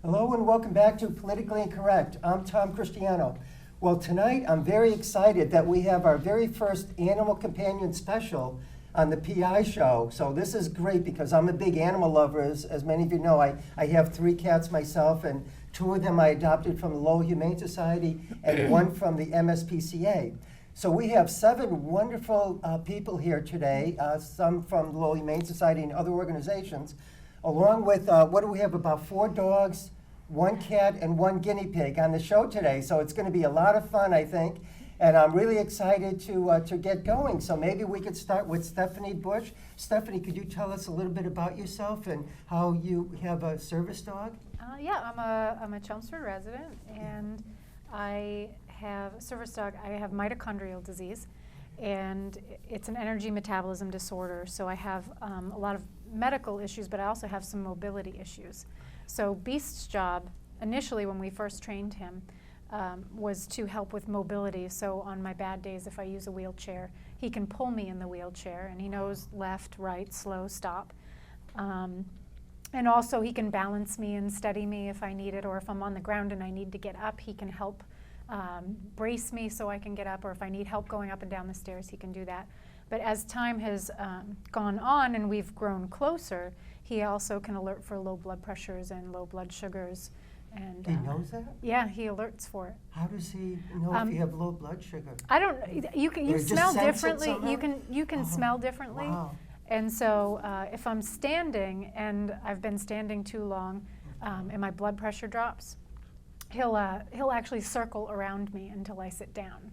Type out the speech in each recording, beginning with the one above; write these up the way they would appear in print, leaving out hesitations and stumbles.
Hello and welcome back to Politically Incorrect. I'm Tom Christiano. Well, tonight I'm very excited that we have our very first Animal Companion special on the PI show. So this is great because I'm a big animal lover. As many of you know, I have 3 cats myself, and 2 of them I adopted from the Lowell Humane Society and 1 from the MSPCA. So we have 7 wonderful people here today, some from the Lowell Humane Society and other organizations, along with, what do we have, about 4 dogs, 1 cat, and 1 guinea pig on the show today. So it's going to be a lot of fun, I think, and I'm really excited to get going. So maybe we could start with Stefani Bush. Stefani, could you tell us a little bit about yourself and how you have a service dog? Yeah, I'm a Chelmsford resident, and I have a service dog. I have mitochondrial disease, and it's an energy metabolism disorder. So I have a lot of medical issues, but I also have some mobility issues. So Beast's job, initially when we first trained him, was to help with mobility. So on my bad days, if I use a wheelchair, he can pull me in the wheelchair, and he knows left, right, slow, stop. And also he can balance me and steady me if I need it, or if I'm on the ground and I need to get up, he can help brace me so I can get up, or if I need help going up and down the stairs, he can do that. But as time has gone on and we've grown closer, he also can alert for low blood pressures and low blood sugars. And He knows that? Yeah, he alerts for it. How does he know if you have low blood sugar? I don't. You just smell sense it differently. somehow? You can smell differently. Wow. And so if I'm standing and I've been standing too long, and my blood pressure drops, he'll actually circle around me until I sit down,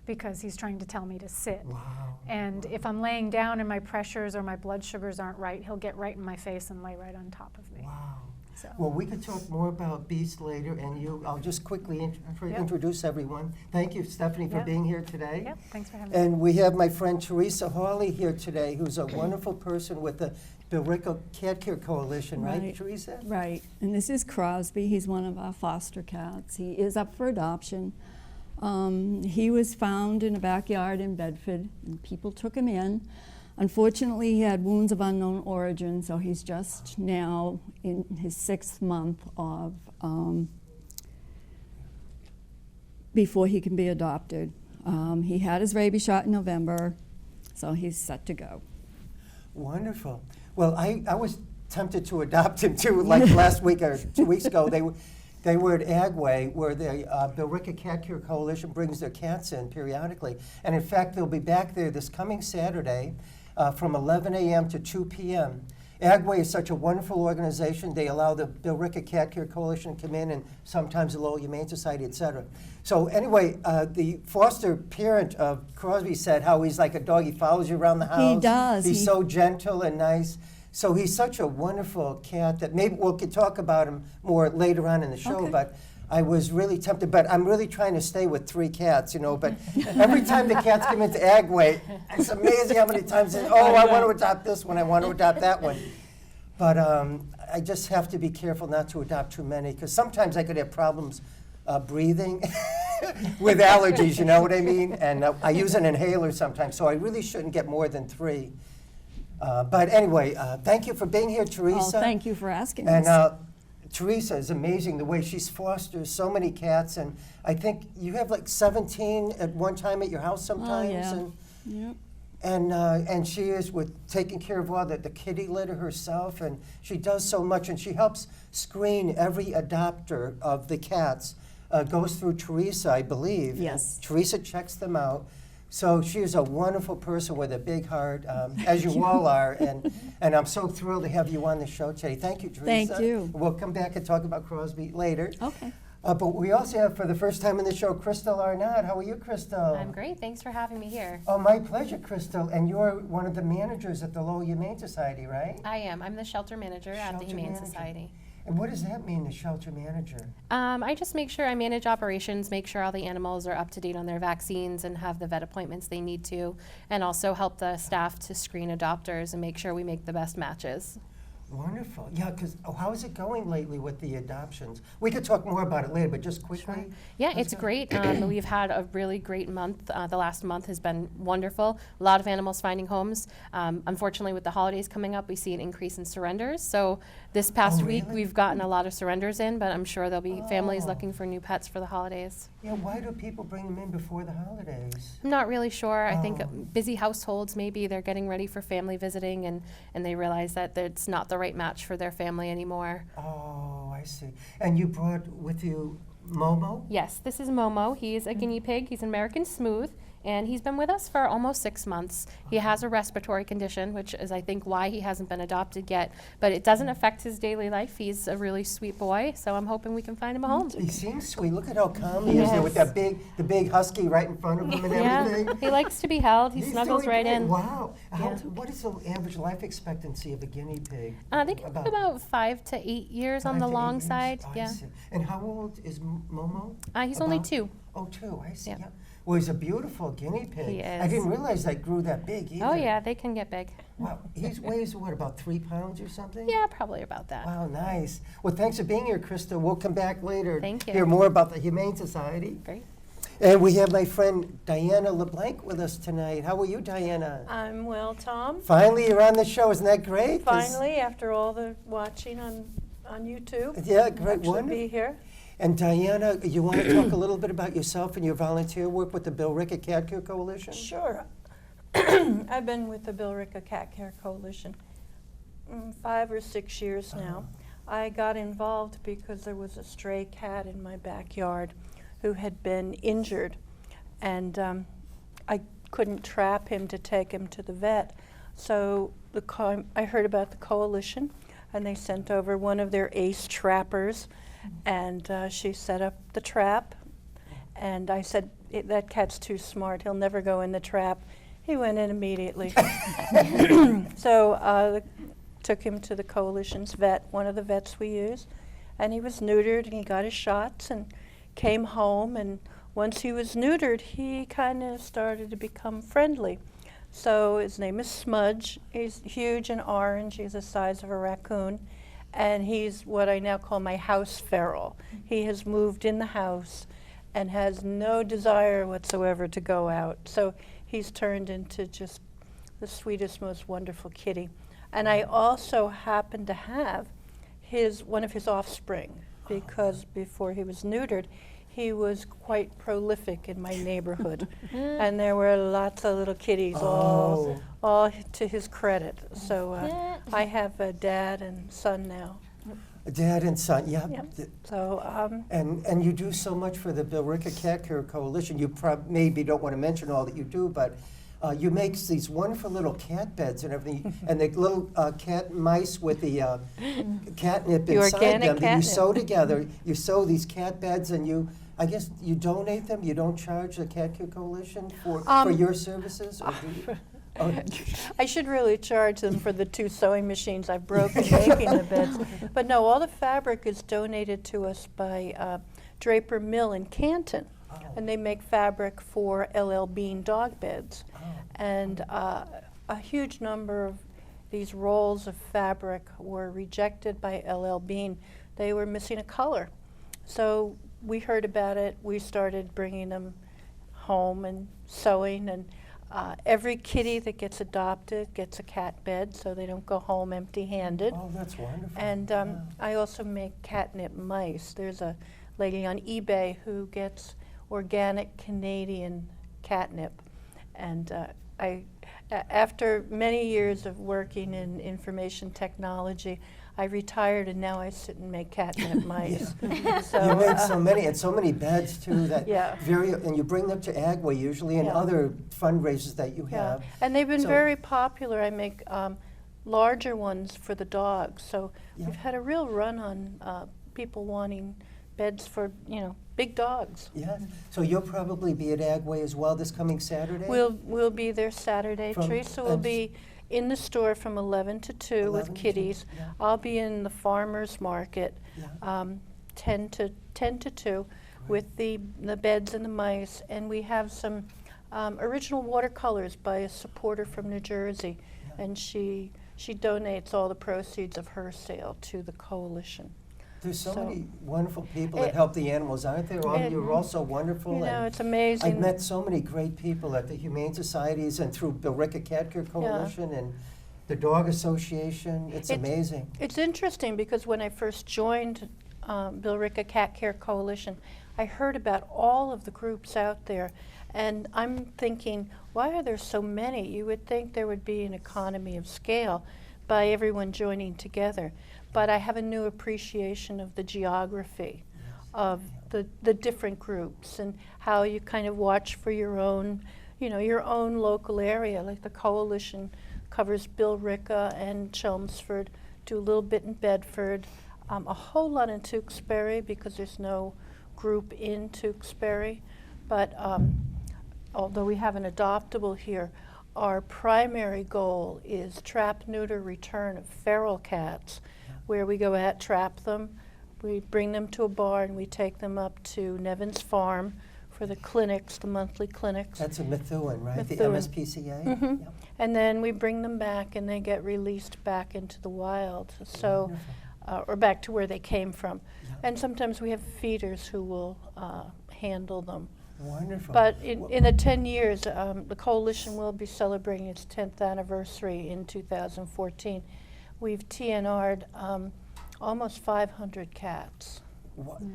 because he's trying to tell me to sit. Wow. And if I'm laying down and my pressures or my blood sugars aren't right, he'll get right in my face and lay right on top of me. Wow. So. Well, we could talk more about Beast later, and I'll just quickly introduce everyone. Thank you, Stefani, for being here today. Yep, thanks for having me. And we have my friend Theresa Hawley here today, who's a wonderful person with the Billerica Cat Care Coalition, right, Theresa? Right, and this is Crosbly. He's one of our foster cats. He is up for adoption. He was found in a backyard in Bedford, and people took him in. Unfortunately, he had wounds of unknown origin, so he's just now in his 6th month of before he can be adopted. He had his rabies shot in November, so he's set to go. Wonderful. Well, I was tempted to adopt him too, like last week or 2 weeks ago. They were at Agway, where the Billerica Cat Care Coalition brings their cats in periodically. And in fact, they'll be back there this coming Saturday from 11 a.m. to 2 p.m. Agway is such a wonderful organization. They allow the Billerica Cat Care Coalition to come in, and sometimes the Lowell Humane Society, et cetera. So anyway, the foster parent of Crosby said how he's like a dog. He follows you around the house. He does. He's so gentle and nice. So he's such a wonderful cat that maybe we could talk about him more later on in the show. Okay. But I was really tempted. But I'm really trying to stay with 3 cats, you know. But every time the cats come into Agway, it's amazing how many times they say, oh, I want to adopt this one, I want to adopt that one. But I just have to be careful not to adopt too many, because sometimes I could have problems breathing with allergies, you know what I mean? And I use an inhaler sometimes, so I really shouldn't get more than 3. But anyway, thank you for being here, Theresa. Oh, thank you for asking And us. Teresa is amazing, the way she's fosters so many cats. And I think you have like 17 at one time at your house sometimes. Oh, yeah. And, Yep. and she is with taking care of all the kitty litter herself. And she does so much. And she helps screen every adopter of the cats. Goes through Theresa, I believe. Yes. Theresa checks them out. So she is a wonderful person with a big heart, as you all are, and I'm so thrilled to have you on the show today. Thank you, Theresa. Thank you. We'll come back and talk about Crosby later. Okay. But we also have, for the first time in the show, Crystal Arnott. How are you, Crystal? I'm great. Thanks for having me here. Oh, my pleasure, Crystal. And you're one of the managers at the Lowell Humane Society, right? I am. I'm the shelter manager at the Shelter Humane manager. Society. And what does that mean, the shelter manager? I just make sure I manage operations, make sure all the animals are up to date on their vaccines and have the vet appointments they need to, and also help the staff to screen adopters and make sure we make the best matches. Wonderful. Yeah, because how is it going lately with the adoptions? We could talk more about it later, but just quickly. Yeah, let's it's go. great. We've had a really great month. The last month has been wonderful. A lot of animals finding homes. Unfortunately, with the holidays coming up, we see an increase in surrenders. So this past week, really? we've gotten a lot of surrenders in, but I'm sure there'll be families Oh. looking for new pets for the holidays. Yeah, why do people bring them in before the holidays? I'm not really sure. I think Oh. busy households, maybe they're getting ready for family visiting and they realize that it's not the right match for their family anymore. Oh, I see. And you brought with you Momo? Yes, this is Momo. He's a guinea pig. He's an American Smooth, and he's been with us for almost 6 months. He has a respiratory condition, which is, I think, why he hasn't been adopted yet. But it doesn't affect his daily life. He's a really sweet boy, so I'm hoping we can find him a home. He seems sweet. Look at how calm he is there with that the big husky right in front of him and Yeah, everything. he likes to be held. He He's snuggles doing right great. in. Wow. Yeah. What is the average life expectancy of a guinea pig? They can live about 5 to 8 years on 5 the to 8 long years? side. Oh, I Yeah. see. And how old is Momo? He's only About? 2. Oh, 2, I see. Yeah. Yeah. Well, he's a beautiful guinea pig. He I is. didn't realize they grew that big either. Oh yeah, they can get big. Wow. He weighs, what, about 3 pounds or something? Yeah, probably about that. Wow, nice. Well, thanks for being here, Krista. We'll come back later. Thank you. Hear more about the Humane Society. Great. And we have my friend Diana LeBlanc with us tonight. How are you, Diana? I'm well, Tom. Finally, you're on the show. Isn't that great? 'Cause- Finally, after all the watching on YouTube. Yeah, great. Actually Wonderful. be here. And Diana, you want to talk a little bit about yourself and your volunteer work with the Billerica Cat Care Coalition? Sure. I've been with the Billerica Cat Care Coalition 5 or 6 years now. I got involved because there was a stray cat in my backyard who had been injured, and I couldn't trap him to take him to the vet. So I heard about the coalition, and they sent over one of their ace trappers, and she set up the trap. And I said, that cat's too smart. He'll never go in the trap. He went in immediately. So took him to the coalition's vet, one of the vets we use, and he was neutered, and he got his shots and came home. And once he was neutered, he kind of started to become friendly. So his name is Smudge. He's huge and orange. He's the size of a raccoon. And he's what I now call my house feral. He has moved in the house and has no desire whatsoever to go out. So he's turned into just the sweetest, most wonderful kitty. And I also happen to have one of his offspring, because before he was neutered, he was quite prolific in my neighborhood. And there were lots of little kitties, all to his credit. So I have a dad and son now. Dad and son, yeah. Yep. So And you do so much for the Billerica Cat Care Coalition. You maybe don't want to mention all that you do, but you make these wonderful little cat beds and everything, and the little cat mice with the catnip The inside organic them that you catnip. sew together. You sew these cat beds, and I guess you donate them. You don't charge the Cat Care Coalition for your services, or do you? Oh. I should really charge them for the 2 sewing machines I've broken making the beds. But no, all the fabric is donated to us by Draper Mill in Canton. Oh. And they make fabric for LL Bean dog beds. Oh. And a huge number of these rolls of fabric were rejected by LL Bean. They were missing a color. So we heard about it. We started bringing them home and sewing. And every kitty that gets adopted gets a cat bed, so they don't go home empty-handed. Oh, that's wonderful. And Wow. I also make catnip mice. There's a lady on eBay who gets organic Canadian catnip. And after many years of working in information technology, I retired, and now I sit and make catnip mice. So, you make so many, and so many beds too. That Yeah. and you bring them to Agway usually, and Yeah. other fundraisers that you yeah. have. And they've been So- very popular. I make larger ones for the dogs. So Yeah. we've had a real run on people wanting beds for, big dogs. Yes. So you'll probably be at Agway as well this coming Saturday. We'll be there Saturday. From- Teresa will and- be in the store from 11 to 2 11 with to 2, kitties. yeah. I'll be in the farmer's market Yeah. 10 to 2 with the beds and the mice. And we have some original watercolors by a supporter from New Jersey. Yeah. And she she donates all the proceeds of her sale to the coalition. There's so So- many wonderful people that help the animals, aren't there? You're all so wonderful. You know, and it's amazing. I've met so many great people at the Humane Societies and through Billerica Cat Care Coalition and the Dog Association. It's amazing. It's interesting because when I first joined Billerica Cat Care Coalition, I heard about all of the groups out there, and I'm thinking, why are there so many? You would think there would be an economy of scale by everyone joining together. But I have a new appreciation of the geography of the different groups and how you kind of watch for your own, you know, your own local area. Like the coalition covers Billerica and Chelmsford, do a little bit in Bedford, a whole lot in Tewksbury because there's no group in Tewksbury. But although we have an adoptable here, our primary goal is trap, neuter, return of feral cats, where we go out, trap them, we bring them to a barn, we take them up to Nevin's Farm for the clinics, the monthly clinics. That's a Methuen, right? The Methuen. MSPCA? Mhm. Yep. And then we bring them back and they get released back into the wild, so, or back to where they came from. Yeah. And sometimes we have feeders who will handle them. Wonderful. But in the 10 years, the coalition will be celebrating its 10th anniversary in 2014. We've TNR'd almost 500 cats.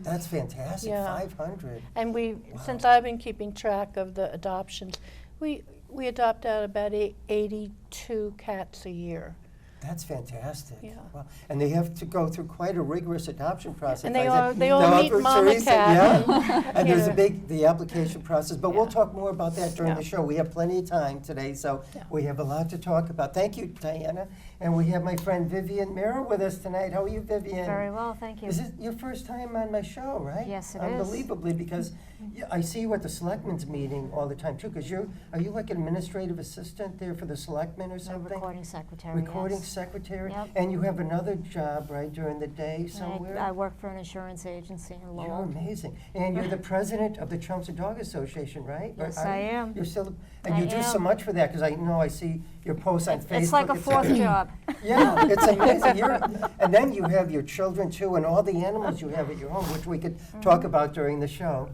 That's fantastic, Yeah. 500. And since I've been keeping track of the adoptions, we adopt out about 82 cats a year. That's fantastic. Yeah. Wow. And they have to go through quite a rigorous adoption process. And they I all think meet through Mama Theresa, Cat. Yeah. And there's Yeah. the application process. But we'll talk more about that during Yeah. the show. We have plenty of time today, so Yeah. we have a lot to talk about. Thank you, Diana. And we have my friend Vivian Merill with us tonight. How are you, Vivian? Very well, thank you. Is it your first time on my show, right? Yes, it is. Unbelievably, because I see you at the selectmen's meeting all the time too. Because are you like an administrative assistant there for the selectmen or I'm a something? recording secretary. Recording yes. secretary? Yep. And you have another job, right, during the day And somewhere? I work for an insurance agency in You're Lowell. amazing. And you're the president of the Chelmsford Dog Association, right? Or Yes, are I you? am. You're still, and I you do so am. much for that, because I know I see your posts on Facebook. It's like a fourth job. Yeah, it's amazing. And then you have your children too, and all the animals you have at your home, which we could talk about during the show.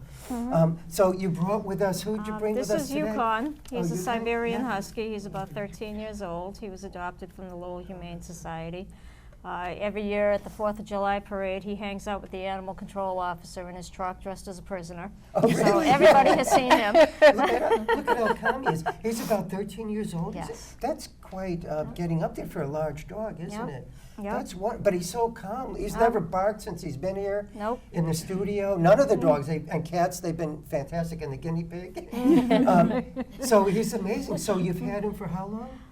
So you brought with us, who did you bring with us This today? is Yukon. He's a Yukon? Siberian Yeah. Husky. He's about 13 years old. He was adopted from the Lowell Humane Society. Every year at the 4th of July parade, he hangs out with the animal control officer in his truck dressed as a prisoner. Oh, So really? everybody has seen him. Look at how calm he is. He's about 13 years old. is it? Yes. That's quite getting up there for a large dog, isn't Yep. it? Yep. That's one. But he's so calm. He's never barked since he's been here. Nope. In the studio. None of the dogs and cats, they've been fantastic. And the guinea pig. So he's amazing. So you've had him for how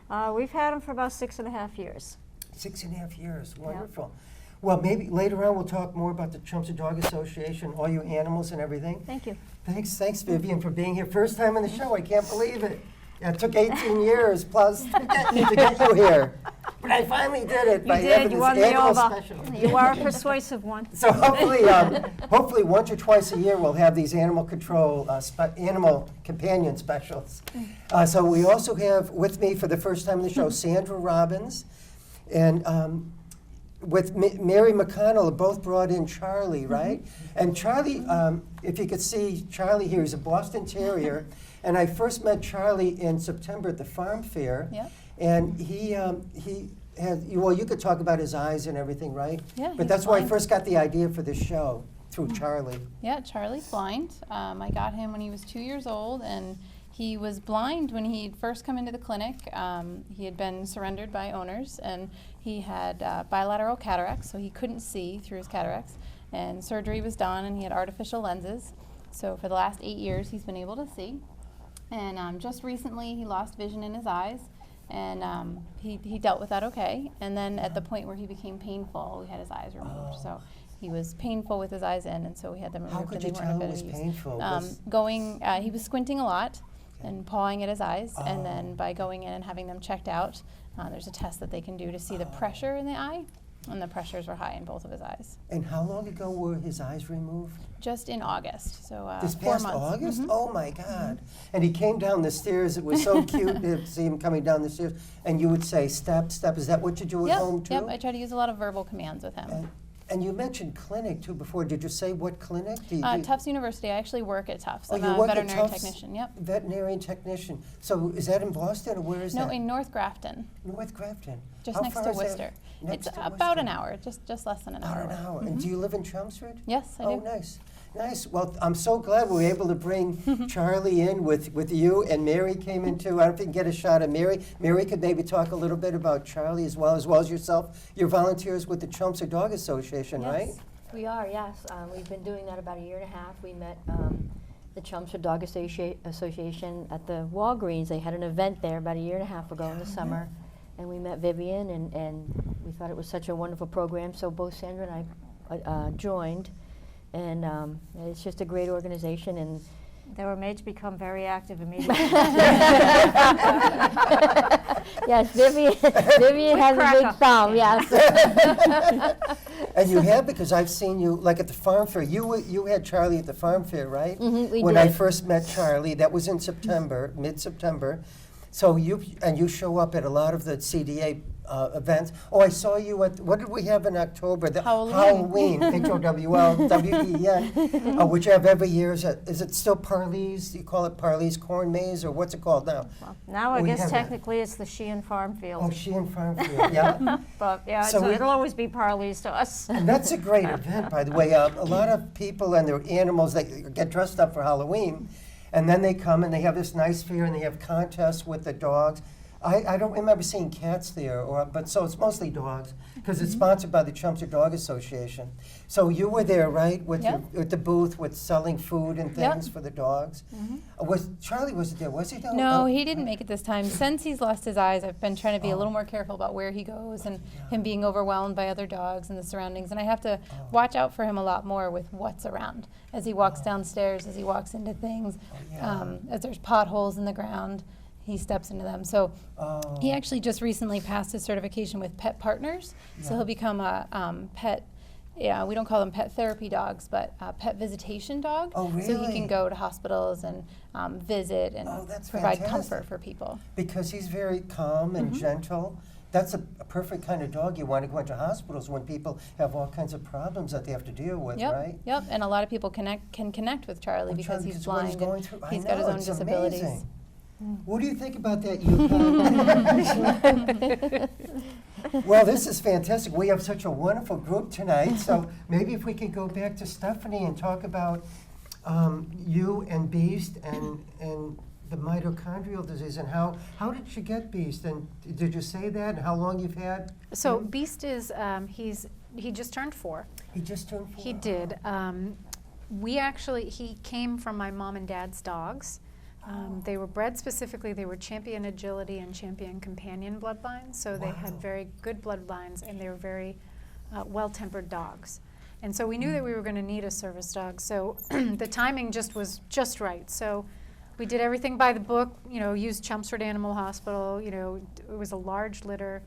long? We've had him for about 6.5 years. 6.5 years. Wonderful. Well, maybe later on we'll talk more about the Chelmsford Dog Association, all your animals and everything. Thank you. Thanks, Vivian, for being here. First time on the show. I can't believe it. It took 18 years plus to get you here. But I finally did it by You having did. You this won me animal over. special. You are a persuasive one. So hopefully once or twice a year we'll have these animal control, animal companion specials. So we also have with me for the first time on the show Sandra Robbins and with Mary McConnell, both brought in Charlie, right? And Charlie, if you could see Charlie here, he's a Boston Terrier. And I first met Charlie in September at the farm fair. Yeah. And he had, well, you could talk about his eyes and everything, right? Yeah, But he's that's why I blind. first got the idea for this show, through Charlie. Yeah, Charlie's blind. I got him when he was 2 years old, and he was blind when he'd first come into the clinic. He had been surrendered by owners, and he had bilateral cataracts, so he couldn't see through his cataracts. And surgery was done, and he had artificial lenses. So for the last 8 years, he's been able to see. And just recently, he lost vision in his eyes, and he dealt with that okay. And then at the point where he became painful, we had his eyes removed. So he was painful with his eyes in, and so we had them removed. How could and you they weren't tell it a was bit of use. painful? He was squinting a lot and pawing at his eyes, and Oh. then by going in and having them checked out, there's a test that they can do to see the pressure in the eye. and the pressures were high in both of his eyes. And how long ago were his eyes removed? Just in August, so This 4 past months. August? Mhm. Oh my God. And he came down the stairs. It was so cute to see him coming down the stairs. And you would say, step, step. Is that what you do at home too? Yep, I try to use a lot of verbal commands with him. And you mentioned clinic too before. Did you say what clinic? Do you, Tufts University, I actually work at Tufts. Oh, I'm you a work at veterinary Tufts? technician, yep. Veterinarian technician. So is that in Boston or where is No, that? in North Grafton, North Grafton. just How next far to is that? Worcester. Next It's to about an Worcester? hour, just less than an hour. About an away. hour. And do you live in Chelmsford? Yes, I Oh, do. nice. Nice. Well, I'm so glad we were able to bring Charlie in with you, and Mary came in too. I don't know if you can get a shot of Mary. Mary could maybe talk a little bit about Charlie as well as yourself. You're volunteers with the Chelmsford Dog Association, right? Yes, we are, yes. We've been doing that about a year and a half. We met the Chelmsford Dog Association at the Walgreens. They had an event there about a year and a half ago in the summer. And we met Vivian, and we thought it was such a wonderful program, so both Sandra and I joined. And it's just a great organization. And They were made to become very active immediately. yes, Vivian has a crack big up. thumb, yes. And you have, because I've seen you, like at the farm fair. You had Charlie at the farm fair, right? We When I did. first met Charlie, that was in September, mid-September. So you show up at a lot of the CDA events. Oh, I saw you at, what did we have in October? The Halloween. H-O-W-L-W-E-N, which you have every year. Is it still Parley's? You call it Parley's Corn Maze, or what's it called now? Well, now I We guess have that. technically it's the Sheehan Farm Field. Oh, Sheehan Farm Field, yeah. But yeah, So we- it'll always be Parley's to us. And that's a great event, by the way. A lot of people and their animals, they get dressed up for Halloween, and then they come and they have this nice fair and they have contests with the dogs. I don't remember seeing cats there, but so it's mostly dogs, because it's sponsored by the Chelmsford Dog Association. So you were there, right, with, Yep. with the booth, with selling food and Yep. things for the dogs? Charlie was there, was he? No, he didn't make it this time. Since he's lost his eyes, I've been trying to be a little more careful about where he goes and him being overwhelmed by other dogs and the surroundings. And I have to watch out for him a lot more with what's around as he walks downstairs, as he walks into things, as there's potholes in the ground. He steps into them. So he actually just recently passed his certification with Pet Partners. So he'll become a pet, we don't call them pet therapy dogs, but pet visitation dog. Oh, So he really? can go to hospitals and visit and Oh, that's provide fantastic. comfort for people. Because he's very calm and gentle. That's a perfect kind of dog you want to go into hospitals when people have all kinds of problems that they have to deal with, Yep, right? yep. And a lot of people can connect with Charlie I'm because trying- he's what he's blind going and through. I he's got his know, own it's disabilities. amazing. What do you think about that, Yukon? Well, this is fantastic. We have such a wonderful group tonight. So maybe if we could go back to Stefani and talk about you and Beast and the mitochondrial disease and how did you get Beast, and did you say that, and how long you've had? So him? Beast is, he just turned 4. He just turned 4. He did. He came from my mom and dad's dogs. They were bred specifically, they were champion agility and champion companion bloodlines, so they had Wow. very good bloodlines and they were very well-tempered dogs. And so we knew that we were going to need a service dog, so the timing just was just right. So we did everything by the book, used Chelmsford Animal Hospital, it was a large litter.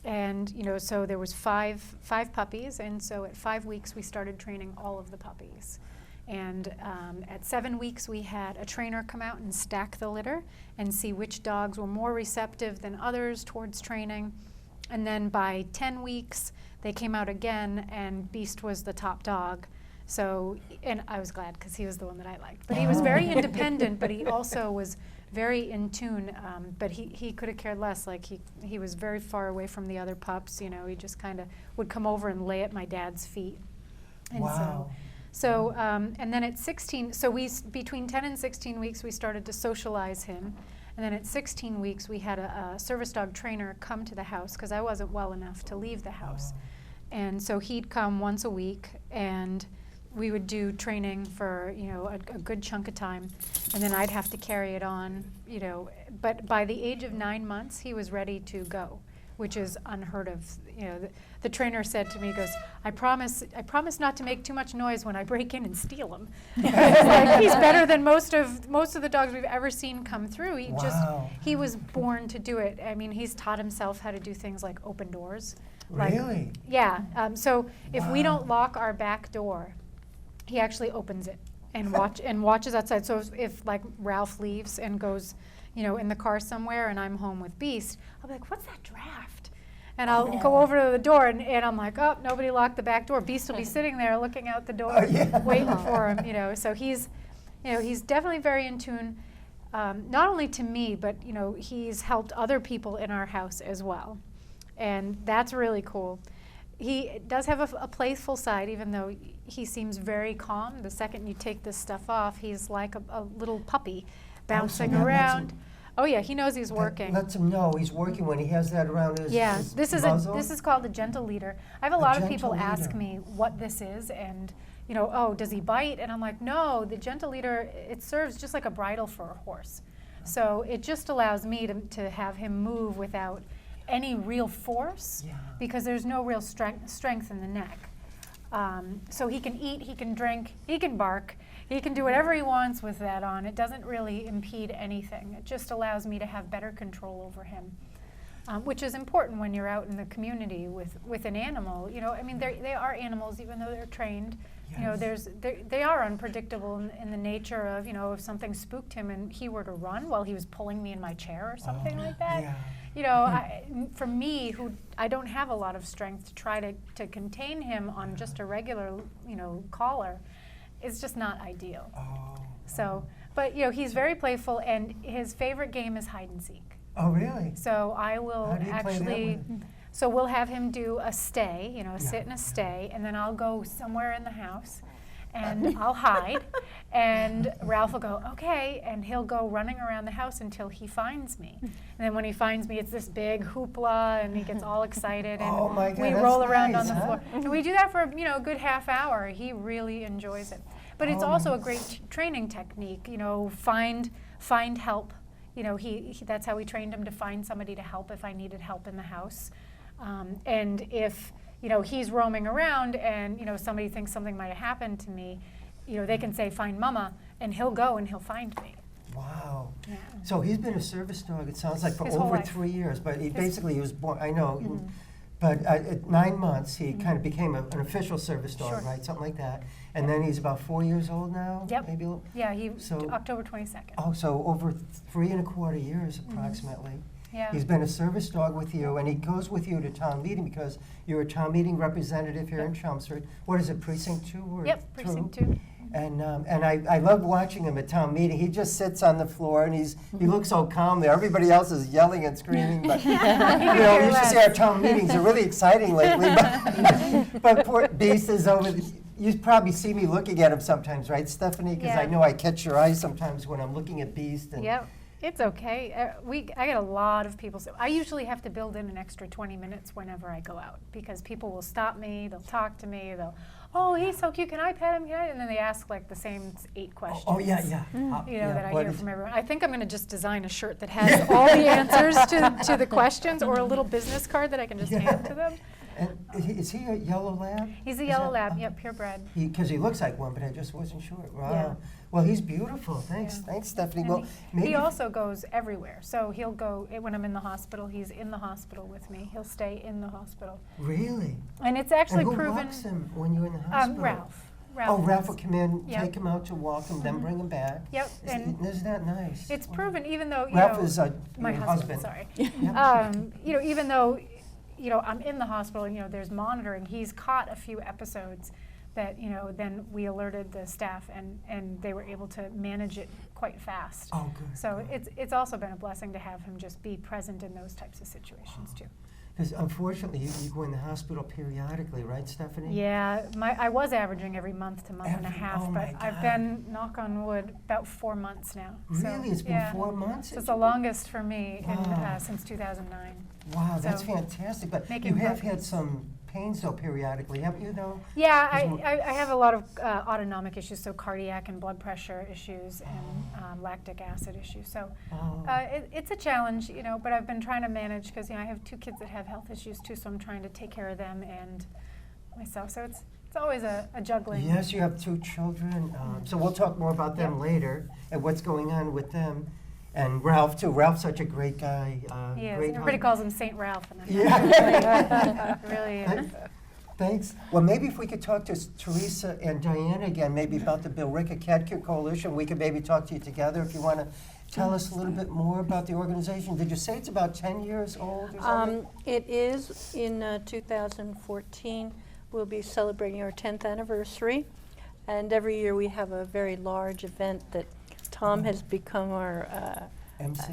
And so there was five puppies, and so at 5 weeks we started training all of the puppies. And at 7 weeks we had a trainer come out and stack the litter and see which dogs were more receptive than others towards training. And then by 10 weeks they came out again, and Beast was the top dog. So, and I was glad because he was the one that I liked. But he was very independent, but he also was very in tune, but he could have cared less. Like he was very far away from the other pups. He just kind of would come over and lay at my dad's feet. And Wow. So and then at 16, so between 10 and 16 weeks we started to socialize him, and then at 16 weeks we had a service dog trainer come to the house because I wasn't well enough to leave the house, and so he'd come once a week and we would do training for a good chunk of time, and then I'd have to carry it on, but by the age of 9 months he was ready to go, which is unheard of. The trainer said to me, he goes, I promise not to make too much noise when I break in and steal him. He's better than most of the dogs we've ever seen come through. He Wow. was born to do it. I mean, he's taught himself how to do things like open doors. Like, Really? Yeah. So if we Wow. don't lock our back door, he actually opens it and watches outside. So if like Ralph leaves and goes, in the car somewhere, and I'm home with Beast, I'll be like, "What's that draft?" And I'll go over to the door, and I'm like, "Oh, nobody locked the back door." Beast will be sitting there looking out the door, Oh, yeah. waiting for him. So he's definitely very in tune. Not only to me, but he's helped other people in our house as well, and that's really cool. He does have a playful side, even though he seems very calm. The second you take this stuff off, he's like a little puppy bouncing that lets around. him- Oh yeah, he knows he's That working. lets him know he's working when he has that around his Yeah, his this muzzle. is called a gentle leader. I have a A lot of people gentle ask leader. me what this is, and oh, does he bite? And I'm like, no, the gentle leader, it serves just like a bridle for a horse. So it just allows me to have him move without any real force, Yeah. because there's no real strength in the neck. So he can eat, he can drink, he can bark, he can do whatever he wants with that on. It doesn't really impede anything. It just allows me to have better control over him, which is important when you're out in the community with an animal. I mean, they are animals, even though they're trained. Yes. They are unpredictable in the nature of, if something spooked him and he were to run while he was pulling me in my chair or something like that. Yeah. For me, who I don't have a lot of strength to try to contain him on just a regular, collar, it's just not ideal. Oh. So, but he's very playful, and his favorite game is hide and seek. Oh, really? So I will How do you play that actually. one? So we'll have him do a stay, sit in a stay, and then I'll go somewhere in the house, and I'll hide, and Ralph will go, okay, and he'll go running around the house until he finds me. And then when he finds me, it's this big hoopla, and he gets all excited, and Oh my God, we that's roll around nice, on the huh? floor. And we do that for a good half hour. He really enjoys it. But it's Oh, also a nice. great training technique, find help. That's how we trained him, to find somebody to help if I needed help in the house. And if he's roaming around and somebody thinks something might have happened to me, they can say, "Find Mama," and he'll go and he'll find me. Wow. Yeah. So he's been a service dog, it sounds like, for His whole over life. 3 years, but he he was born, I know, Mhm. but at 9 months, he kind of became an official service dog, Sure. right? Something like that. And then he's about 4 years old now? Yep. Maybe a little. Yeah, So- October 22nd. Oh, so over 3¼ years approximately. Yeah. He's been a service dog with you, and he goes with you to town meeting because you're a town meeting representative here in Chelmsford. What is it, precinct 2 or Yep, precinct 2. And I love watching him at town meeting. He just sits on the floor and he looks so calm there. Everybody else is yelling and screaming, but you should see our town meetings are really exciting lately. But poor Beast is over. You probably see me looking at him sometimes, right, Stephanie? Because I Yeah. know I catch your eyes sometimes when I'm looking at Beast. And Yep. It's okay. I get a lot of people. So I usually have to build in an extra 20 minutes whenever I go out, because people will stop me, they'll talk to me, oh, he's so cute, can I pet him? And then they ask like the same 8 questions. Oh, yeah. That I hear from everyone. I think I'm going to just design a shirt that has all the answers to the questions, or a little business card that I can just hand to them. And is he a yellow lab? He's a Is yellow that- lab, yep, purebred. Because he looks like one, but I just wasn't sure. Wow. Yeah. Well, he's beautiful. Thanks, Yeah. thanks, Stephanie. And Well, maybe he also goes everywhere. So he'll go, when I'm in the hospital, he's in the hospital with me. He'll stay in the hospital. Really. And it's actually And who proven. walks him when you're in the hospital? Ralph. Oh, Ralph does. will come in, Yep. take him out to walk him, then bring him back. Yep, and Isn't that nice? it's Wow. proven, even though, Ralph is my your husband, sorry. Yep. Even though, I'm in the hospital, there's monitoring, he's caught a few episodes that, then we alerted the staff, and they were able to manage it quite fast. Oh, good. So it's also been a blessing to have him just be present in those types of situations too. Because unfortunately, you go in the hospital periodically, right, Stephanie? Yeah, I was averaging every month to month and a half, oh but my I've God. been, knock on wood, about 4 months now. So, Really? It's been yeah. 4 months? So it's the longest for me Wow. since 2009. Wow, that's So, fantastic. But you making have had progress. some pains, though, periodically, haven't you, though? Yeah, Is I have a lot of autonomic issues, so cardiac and blood pressure issues and lactic acid issues. So Oh. it's a challenge, but I've been trying to manage because I have 2 kids that have health issues too, so I'm trying to take care of them and myself. So it's always a juggling. Yes, you have 2 children. So we'll talk more about them Yep. later and what's going on with them. And Ralph too. Ralph's such a great guy. He is. Great Everybody husband. calls him Saint Ralph. And Yeah. really is. Thanks. Well, maybe if we could talk to Theresa and Diana again, maybe about the Billerica Cat Care Coalition. We could maybe talk to you together if you want to tell us a little bit more about the organization. Did you say it's about 10 years old or something? It is in 2014. We'll be celebrating our 10th anniversary. And every year we have a very large event that Tom has become our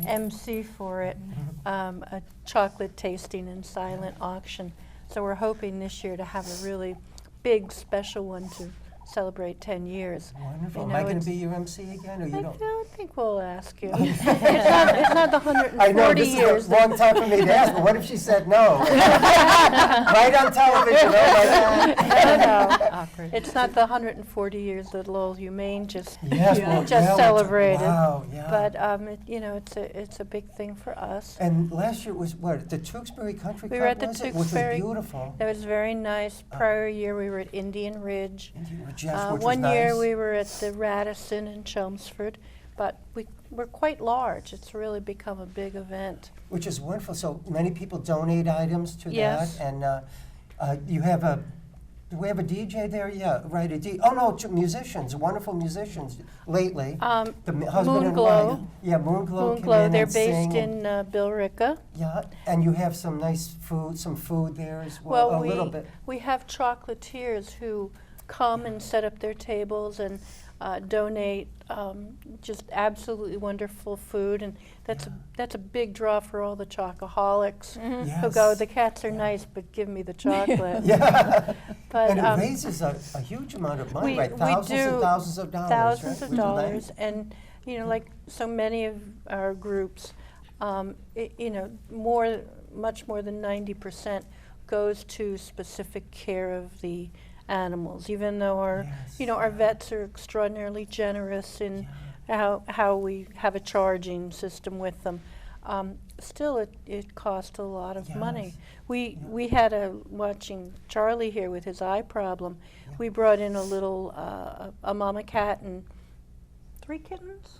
MC for it, a chocolate tasting and silent auction. So we're hoping this year to have a really big special one to celebrate 10 years. Wonderful. You Am I know, going it's- to be your MC again, or you I don't? don't think we'll ask you. it's not the 140 I know this years. is a long time for me to ask, but what if she said no? Right on television. Oh my God. No. It's not the 140 years that Lowell Humane just Yes, well, just yeah, celebrated. Wow, yeah. But it's a big thing for us. And last year was what? The Tewksbury Country We Club, were at the was it? Tewksbury. Which was beautiful. That was very nice. Prior year we were at Indian Ridge. Which was One nice. year we were at the Radisson in Chelmsford. But we're quite large. It's really become a big event. Which is wonderful. So many people donate items to Yes. that, and you have a. Do we have a DJ there? Yeah, right. Oh no, musicians, wonderful musicians lately. The husband and Moonglow. wife. Yeah, Moonglow. came Moonglow, in they're and sang based in Billerica. Yeah, and you have some nice food, some food there as well. Well, a little bit. we have chocolatiers who come and set up their tables and donate just absolutely wonderful food, and that's a big draw for all the chocoholics who go, Yes. the cats are nice, but give me the chocolate. Yeah. But And it raises a huge amount of money, right? we Thousands do and thousands of dollars, thousands right? of dollars, and like so many of our groups, much more than 90% goes to specific care of the animals. Even though our Yes, our vets are extraordinarily generous in how we have a charging system with them. Still, it costs a lot of money. We had watching Charlie here with his eye problem. Yeah. We brought in a mama cat and 3 kittens.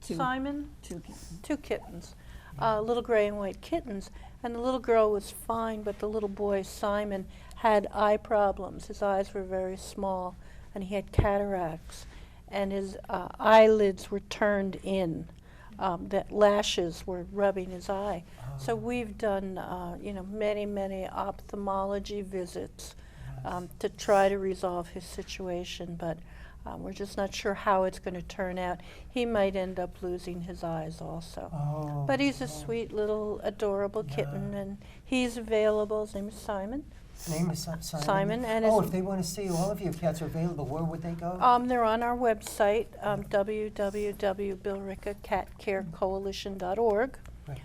Two. Simon, Two kittens. 2 kittens, little gray and white kittens. And the little girl was fine, but the little boy Simon had eye problems. His eyes were very small, and he had cataracts, and his eyelids were turned in. That lashes were rubbing his eye. So we've done, many ophthalmology visits to try to resolve his situation, but we're just not sure how it's going to turn out. He might end up losing his eyes also. Oh, But he's a sweet little adorable kitten, and he's available. His name is Simon. Name is Simon. Simon, and oh, his- if they want to see all of your cats are available, where would they go? They're on our website, www.billerica-catcarecoalition.org. Right.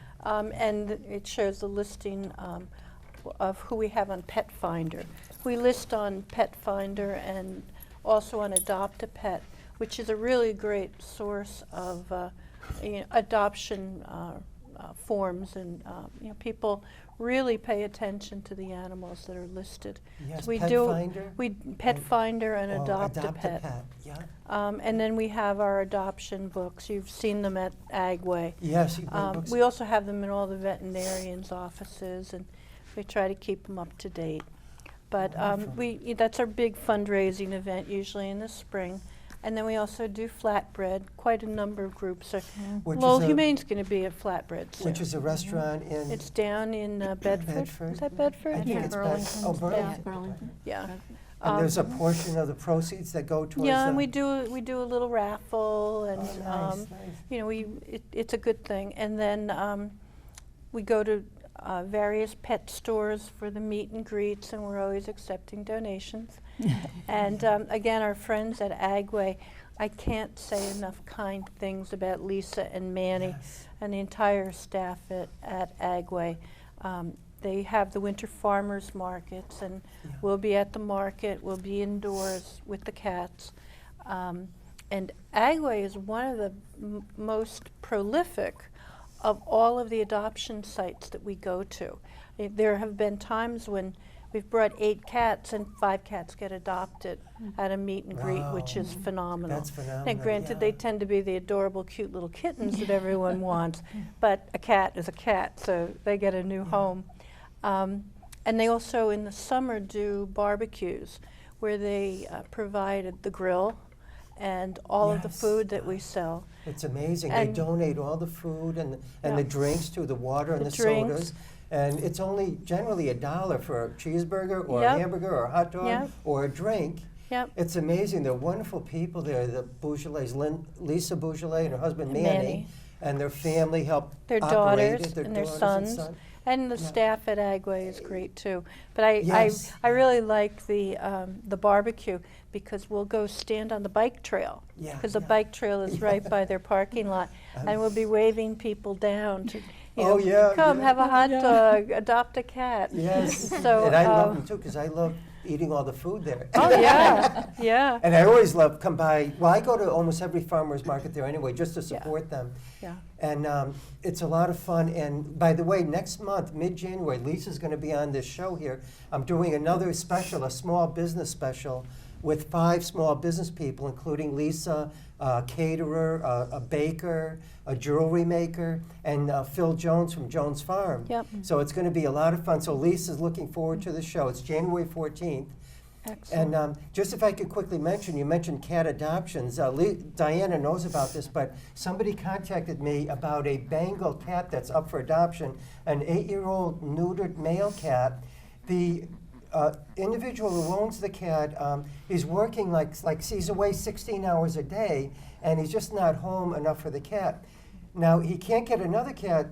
And it shows the listing of who we have on Pet Finder. We list on Pet Finder and also on Adopt a Pet, which is a really great source of adoption forms, and people really pay attention to the animals that are listed. Yes, So we Pet do Finder Pet and- Finder and Oh, Adopt a Pet. Yeah. And then we have our adoption books. You've seen them at Agway. Yes, you bring books. We also have them in all the veterinarians' offices, and we try to keep them up to date. But Wonderful. that's our big fundraising event, usually in the spring. And then we also do flatbread. Quite a number of groups are. Which Lowell is a- Humane's going to be at flatbread soon. Which is a restaurant in It's down in Bedford. Bedford. Is that Bedford? I think it's Burlington. Oh, Burlington. Burlington. Yeah. And there's a Um, portion of the proceeds that go towards Yeah, and the- we do a little raffle, and Oh, nice, nice. it's a good thing. And then we go to various pet stores for the meet and greets, and we're always accepting donations. And again, our friends at Agway, I can't say enough kind things about Lisa and Manny Yes. and the entire staff at Agway. They have the winter farmers markets, and Yeah. we'll be at the market, we'll be indoors with the cats. And Agway is one of the most prolific of all of the adoption sites that we go to. There have been times when we've brought 8 cats, and 5 cats get adopted at a meet and greet, which is phenomenal. That's phenomenal. And granted, yeah. they tend to be the adorable, cute little kittens that everyone wants, but a cat is a cat, so they get a new home. And they also, in the summer, do barbecues, where they provided the grill and all of the Yes. food that we sell. It's amazing. And they donate all the food and Yeah. the drinks too, the water and The the drinks. sodas. And it's only generally $1 for a cheeseburger or Yep. a hamburger or a hot dog Yep. or a drink. Yep. It's amazing. They're wonderful people there. The Beaujolais, Lisa Beaujolais and her husband Manny, Manny. and their family help Their operate daughters it. Their and their daughters sons. son. And the Yeah. staff at Agway is great too. But I Yes. really like the barbecue, because we'll go stand on the bike trail. Yeah, Because the yeah. bike trail is right by their parking lot. And we'll be waving people down to, Oh, yeah, come yeah. have a hot dog, adopt a cat. Yes. So, and I love them too because I love eating all the food there. Oh, yeah, yeah. And I always love come by. Well, I go to almost every farmer's market there anyway, just to support them. Yeah. And it's a lot of fun. And by the way, next month, mid-January, Lisa's going to be on this show here. I'm doing another special, a small business special, with 5 small business people, including Lisa, a caterer, a baker, a jewelry maker, and Phil Jones from Jones Farm. Yep. So it's going to be a lot of fun. So Lisa's looking forward to the show. It's January 14th. Excellent. And just if I could quickly mention, you mentioned cat adoptions. Diana knows about this, but somebody contacted me about a Bengal cat that's up for adoption, an 8-year-old neutered male cat. The individual who owns the cat, he's working like he's away 16 hours a day, and he's just not home enough for the cat. Now, he can't get another cat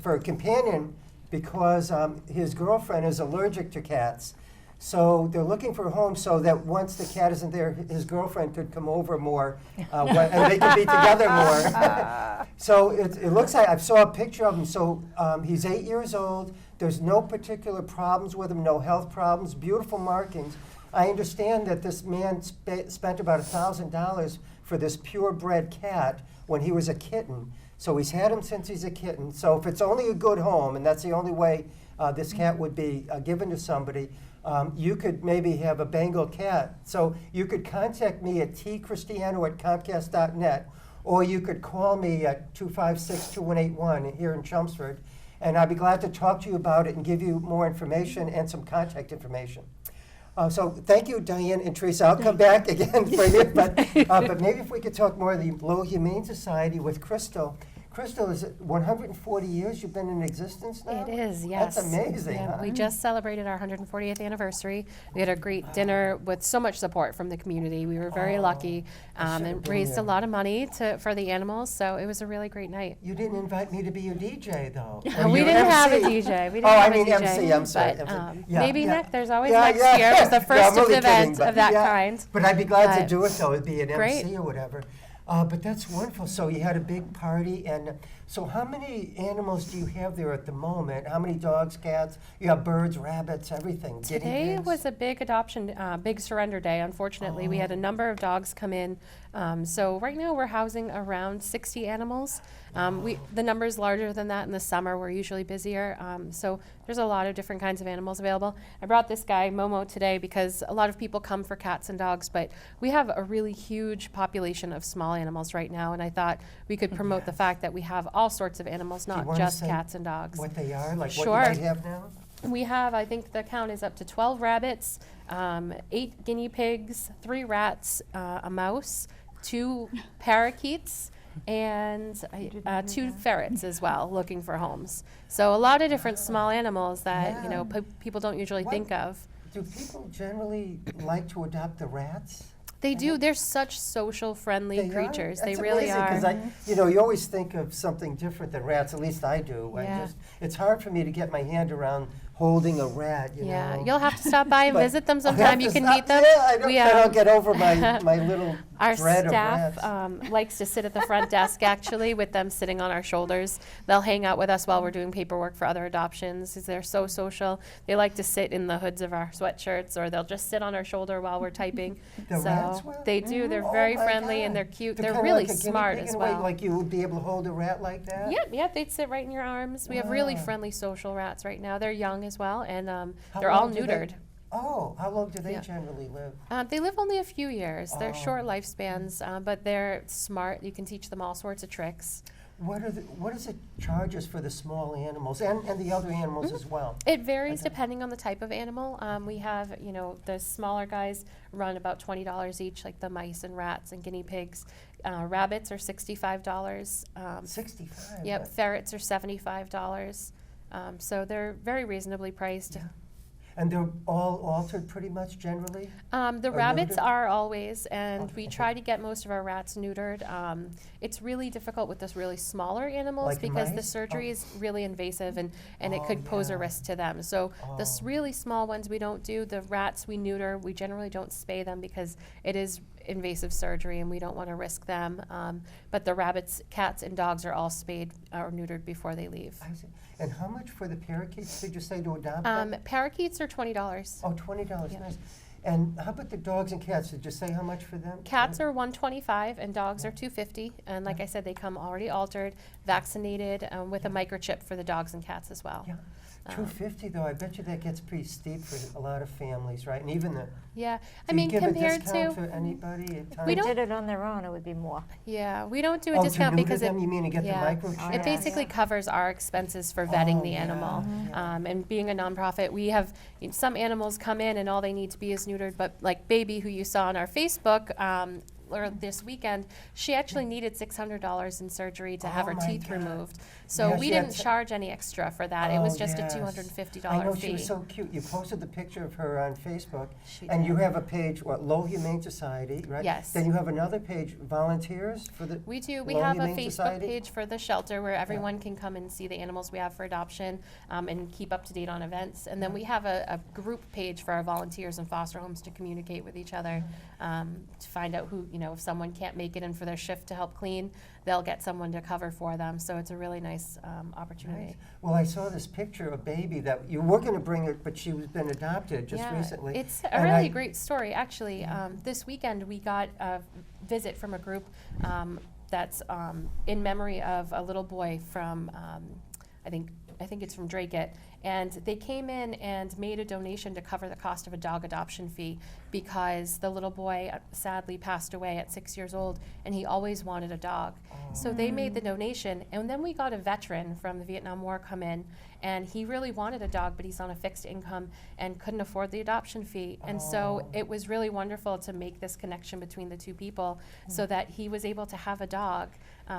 for a companion because his girlfriend is allergic to cats. So they're looking for a home so that once the cat isn't there, his girlfriend could come over more, and they could be together more. So it looks like, I saw a picture of him. So he's 8 years old. There's no particular problems with him, no health problems, beautiful markings. I understand that this man spent about $1,000 for this purebred cat when he was a kitten. So he's had him since he's a kitten. So if it's only a good home, and that's the only way this cat would be given to somebody, you could maybe have a Bengal cat. So you could contact me at tcristiano@comcast.net, or you could call me at 256-2181 here in Chelmsford, and I'd be glad to talk to you about it and give you more information and some contact information. So thank you, Diane and Theresa. I'll come back again for you, but maybe if we could talk more of the Lowell Humane Society with Crystal. Crystal, is it 140 years you've been in existence now? It is, yes. That's amazing. Yeah, huh? we just celebrated our 140th anniversary. We had a great dinner with so much support from the community. We were very lucky I should've and been raised there. a lot of money for the animals, so it was a really great night. You didn't invite me to be your DJ, though. Or We your didn't have a MC. DJ. We didn't Oh, I have mean a DJ. MC, I'm sorry. But, MC. Yeah, maybe yeah. next. There's always Yeah, next yeah. year. It was the No, first I'm only event kidding, but of that yeah. kind. But I'd be glad to But do it, though. It'd be an great. MC or whatever. But that's wonderful. So you had a big party, and so how many animals do you have there at the moment? How many dogs, cats? You have birds, rabbits, everything. Guinea Today pigs? was a big adoption, big surrender day. Unfortunately, we had a number of dogs come in. So right now we're housing around 60 animals. The number is larger than that in the summer. We're usually busier. So there's a lot of different kinds of animals available. I brought this guy, Momo, today because a lot of people come for cats and dogs, but we have a really huge population of small animals right now, and I thought we could promote the fact that we have all sorts of animals, Do you not wanna just say cats and dogs. What they are? Like Sure. what you might have now? We have, I think the count is up to 12 rabbits, 8 guinea pigs, 3 rats, a mouse, 2 parakeets, and 2 ferrets as well, looking for homes. So a lot of different small animals that people don't usually What- think of. Do people generally like to adopt the rats? They do. They're such social, friendly creatures. They really are. Because you always think of something different than rats. At least I do. Yeah. It's hard for me to get my hand around holding a rat. Yeah, know. you'll have to stop by and But visit them I have sometime. to You can stop- meet them. Yeah, We, I don't get over my little Our dread staff of rats. likes to sit at the front desk, actually, with them sitting on our shoulders. They'll hang out with us while we're doing paperwork for other adoptions, 'cause they're so social. They like to sit in the hoods of our sweatshirts, or they'll just sit on our shoulder while we're typing. The so rats will? they do. They're Oh very my friendly and God. they're cute. They're They're kinda really like a guinea smart pig as in a way, well. like you would be able to hold a rat like that? Yep, they'd sit right in your arms. We have really Wow. friendly social rats right now. They're young young as well, and How they're all long do neutered. Oh, how long do they Yeah. generally live? They live only a few years. They're Oh. short lifespans, but they're smart. You can teach them all sorts of tricks. What is the charges for the small animals and the other animals as well? It varies Okay. depending on the type of animal. We have, the smaller guys run about $20 each, like the mice and rats and guinea pigs. Rabbits are $65. 65. Yep, ferrets are $75. So they're very reasonably priced. And they're all altered pretty much generally? The Or rabbits neutered? are always, and we Okay. try to get most of our rats neutered. It's really difficult with those really smaller animals Like because the mice? surgery Oh. is really invasive and it Oh, could pose a yeah. risk to them. So the Oh. really small ones we don't do. The rats we neuter. We generally don't spay them because it is invasive surgery and we don't want to risk them. But the rabbits, cats, and dogs are all spayed or neutered before they leave. I see. And how much for the parakeets, did you say, to adopt them? Parakeets are $20. Oh, $20, yeah. nice. And how about the dogs and cats? Did you say how much for them? Cats are $125 and dogs are $250. And like I said, they come already altered, vaccinated, with a microchip for the dogs and cats as well. Yeah. $250 though, I bet you that gets pretty steep for a lot of families, right? And even the, Yeah, I do you mean, give a compared discount to, for anybody at times? We If they don't- did it on their own, it would be more. yeah, we don't do a Oh, discount to neuter because them, you mean to get yeah. the microchip? It basically covers our expenses for vetting Oh, the yeah, animal. yeah. And being a nonprofit, we have some animals come in and all they need to be is neutered. But like Baby, who you saw on our Facebook, or this weekend, she actually needed $600 in surgery to have Oh her my teeth God. removed. So Yeah, we she had didn't to- charge any extra for that. It was Oh, just yes. a $250 I know, fee. she was so cute. You posted the picture of her on Facebook. She And you did. have a page, Lowell Humane Society, right? Yes. Then you have another page, volunteers for the We do. We Lowell have a Humane Facebook Society? page for the shelter where everyone can come and see the animals we have for adoption and keep up to date on events. And then we have a group page for our volunteers in foster homes to communicate with each other, to find out who, if someone can't make it in for their shift to help clean, they'll get someone to cover for them. So it's a really nice opportunity. Nice. Well, I saw this picture of Baby that you were going to bring it, but she was been adopted just Yeah, recently. it's a And really I- great story, actually. This weekend, we got a visit from a group that's in memory of a little boy from, I think it's from Drakeit. And they came in and made a donation to cover the cost of a dog adoption fee because the little boy sadly passed away at 6 years old and he always wanted a dog. So they made the donation, and then we got a veteran from the Vietnam War come in, and he really wanted a dog, but he's on a fixed income and couldn't afford the adoption fee. And so it was really wonderful to make this connection between the two people so that he was able to have a dog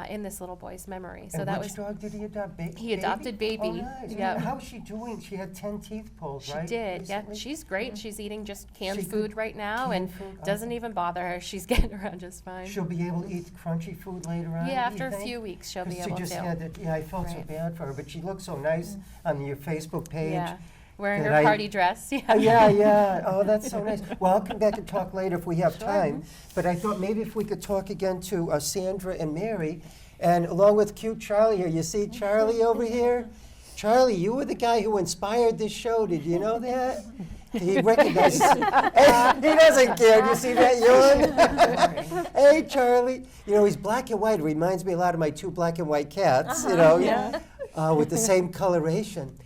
in this little boy's memory. So and that which was dog did he adopt? He adopted Baby. Oh, nice. Yep. How's she doing? She had 10 teeth pulled, She right? did, yeah. recently? She's great. She's eating just canned She food good? right now Canned and food? doesn't Okay. even bother her. She's getting around just fine. She'll be able to eat crunchy food later on? Yeah, you after a think? few weeks she'll be 'Cause able she just to. had it. Yeah, I felt so Right. bad for her, but she looked so nice on your Facebook page. Yeah, wearing that her I- party dress. Yeah, yeah. Oh, that's so nice. Well, I'll come back and talk later if we have time. But I thought maybe if we could talk again to Sandra and Mary, and along with cute Charlie here. You see Charlie over here? Charlie, you were the guy who inspired this show. Did you know that? He recognizes. Hey, he doesn't care. Do you see that yawn? Hey, Charlie. He's black and white. Reminds me a lot of my two black and white cats. With the same coloration.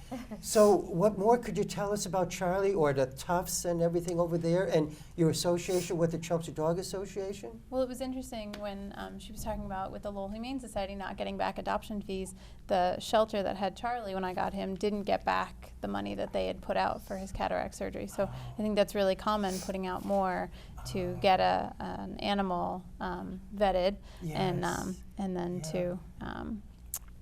So what more could you tell us about Charlie or the Tufts and everything over there and your association with the Chelmsford Dog Association? Well, it was interesting when she was talking about with the Lowell Humane Society not getting back adoption fees. The shelter that had Charlie when I got him didn't get back the money that they had put out for his cataract surgery. So I think that's really common, putting out more to get an animal vetted and then Yeah. to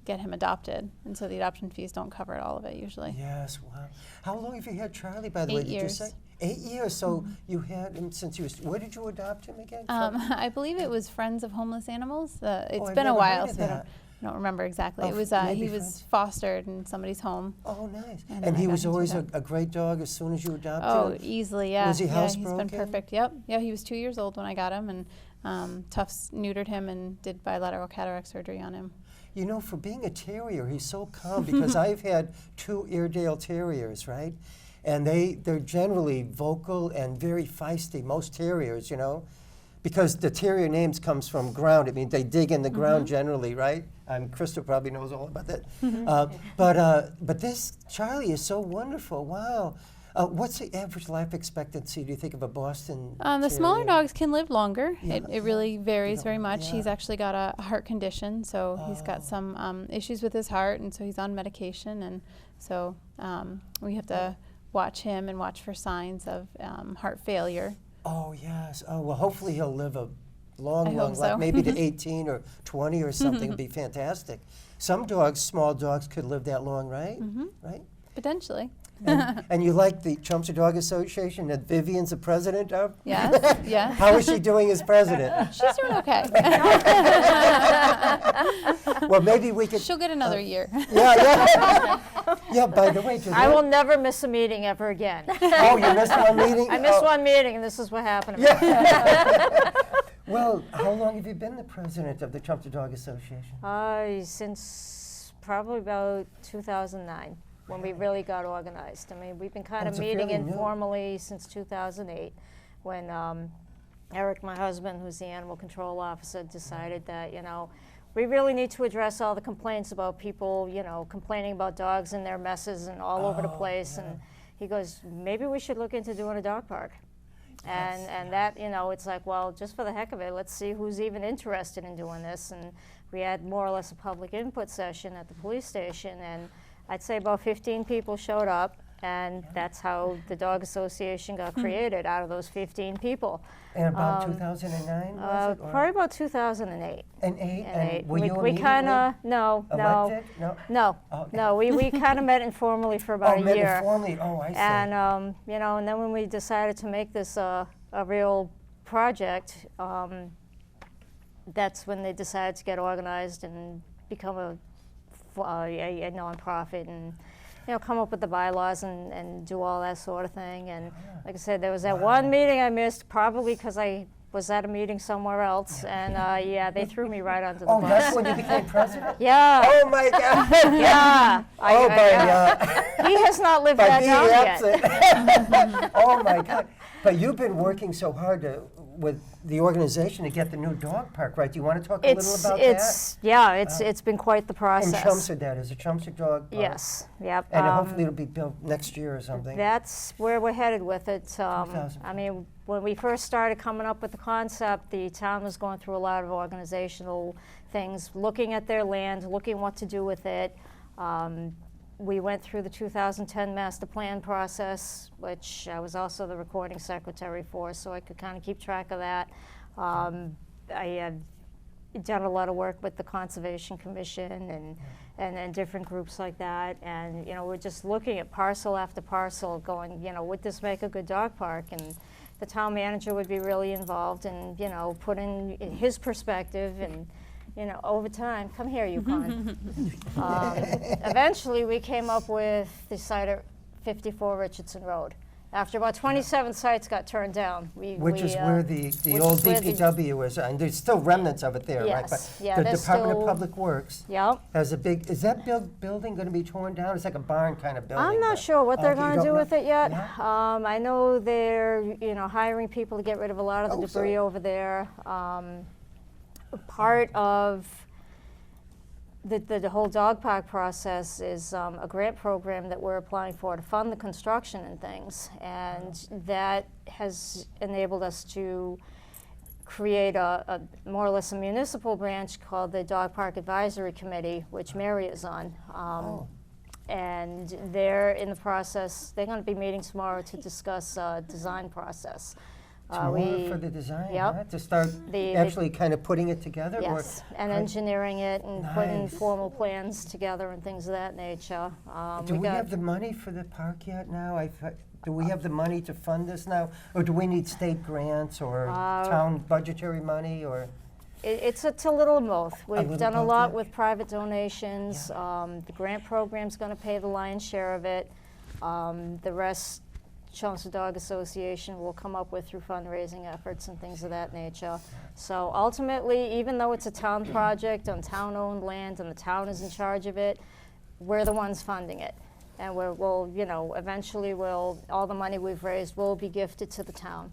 get him adopted. And so the adoption fees don't cover all of it usually. Yes, wow. How long have you had Charlie, by the way? 8 Did years. you say? 8 years. So you had him since he was. Where did you adopt him again? from? I believe it was Friends of Homeless Animals. It's I've been a never while, heard of so I that. don't remember exactly. Oh, It was maybe he was Friends. fostered in somebody's home. Oh, nice. And And then I he got was into always that. a great dog as soon as you adopted Oh, him? easily, yeah. Was he yeah, he's been housebroken? perfect. Yep. Yeah, he was 2 years old when I got him, and Tufts neutered him and did bilateral cataract surgery on him. For being a terrier, he's so calm because I've had 2 Airedale Terriers, right? And they're generally vocal and very feisty, most terriers, because the terrier names comes from ground. I mean, they dig in the ground generally, right? Crystal probably knows all about that. But this Charlie is so wonderful. Wow. What's the average life expectancy, do you think, of a Boston The smaller Terrier? dogs can live longer. Yeah. It really varies don't- very much. yeah. He's actually got a heart condition, so he's got some issues with his heart, and so he's on medication, and so we have to watch him and watch for signs of heart failure. Oh, yes. Oh, well, hopefully he'll live a long, I long hope life, so. maybe to 18 or 20 or something. Would be fantastic. Some dogs, small dogs, could live that long, right? Right? Potentially. And you like the Chelmsford Dog Association that Vivian's the president of? Yes, yes. How is she doing as president? She's doing okay. Well, maybe we could. She'll get another year. Yeah. Yeah, by the way, I will never miss a meeting ever again. Oh, you missed one meeting? I missed Oh. one meeting, and this is what happened to me. Yeah. Well, how long have you been the president of the Chelmsford Dog Association? Since probably about 2009, when we really got organized. I mean, we've been kind of so meeting fairly new. informally since 2008, when Eric, my husband, who's the animal control officer, decided that, you know, we really need to address all the complaints about people, you know, complaining about dogs and their messes and all over the place. And he goes, maybe we should look into doing a dog park. And that, you know, it's like, well, just for the heck of it, let's see who's even interested in doing this. And we had more or less a public input session at the police station, and I'd say about 15 people showed up, and that's how the Dog Association got created, out of those 15 people. And about 2009, was it? Or- Probably about 2008. And eight? And eight. Were you we kind of, no, elected? No. no, Oh. no, we kind of met informally for about Oh, a met year. informally. Oh, I see. And, you know, and then when we decided to make this a real project, that's when they decided to get organized and become a nonprofit, and, you know, come up with the bylaws and do all that sort of thing. And like I said, there was that one meeting I missed, probably because I was at a meeting somewhere else, and yeah, they threw me right under the Oh, bus. that's when you became president? Yeah. Oh, my God. Yeah. Oh, by He has not lived by that being down yet. absent. Oh, my God. But you've been working so hard with the organization to get the new dog park, right? Do you want to talk a little about that? It's been quite the In process. Chelmsford, that is, a Chelmsford dog park. Yes, yep. And hopefully it'll be built next year or something. That's where we're headed with it. 2000. I mean, when we first started coming up with the concept, the town was going through a lot of organizational things, looking at their land, looking what to do with it. We went through the 2010 master plan process, which I was also the recording secretary for, so I could kind of keep track of that. I had done a lot of work with the Conservation Commission and different groups like that. And, you know, we're just looking at parcel after parcel going, you know, would this make a good dog park? And the town manager would be really involved and, you know, put in his perspective and, you know, over time, come here, Yukon. Eventually, we came up with the site at 54 Richardson Road. After about 27 sites got turned down, Which is where the which old is where the- DPW is, and there's still remnants of it there, right? Yes, But yeah, the there's Department of still- Public Works Yep. has a big, is that building going to be torn down? It's like a barn kind of building. I'm not but- sure what they're Okay, you going to don't do know? with it yet. Yeah? I know they're, you know, hiring people to get rid of a lot of the Oh, debris sorry. over there. Part of the whole dog park process is a grant program that we're applying for to fund the construction and things, and that has enabled us to create a more or less a municipal branch called the Dog Park Advisory Committee, which Mary is on. And they're in the process, they're going to be meeting tomorrow to discuss design process. Tomorrow for the design, Yep. huh? To start The- actually kind of putting it together? or- Yes, and Right. engineering it and putting Nice. formal plans together and things of that nature. Do we have the money for the park yet now? Do we have the money to fund this now? Or do we need state grants or town budgetary money or? It's a little of both. We've little done a both, lot yeah. with private donations. The grant program's going to pay the lion's share of it. The rest, Chelmsford Dog Association will come up with through fundraising efforts and things of that nature. So ultimately, even though it's a town project on town-owned land and the town is in charge of it, we're the ones funding it. And we'll, you know, eventually all the money we've raised will be gifted to the town.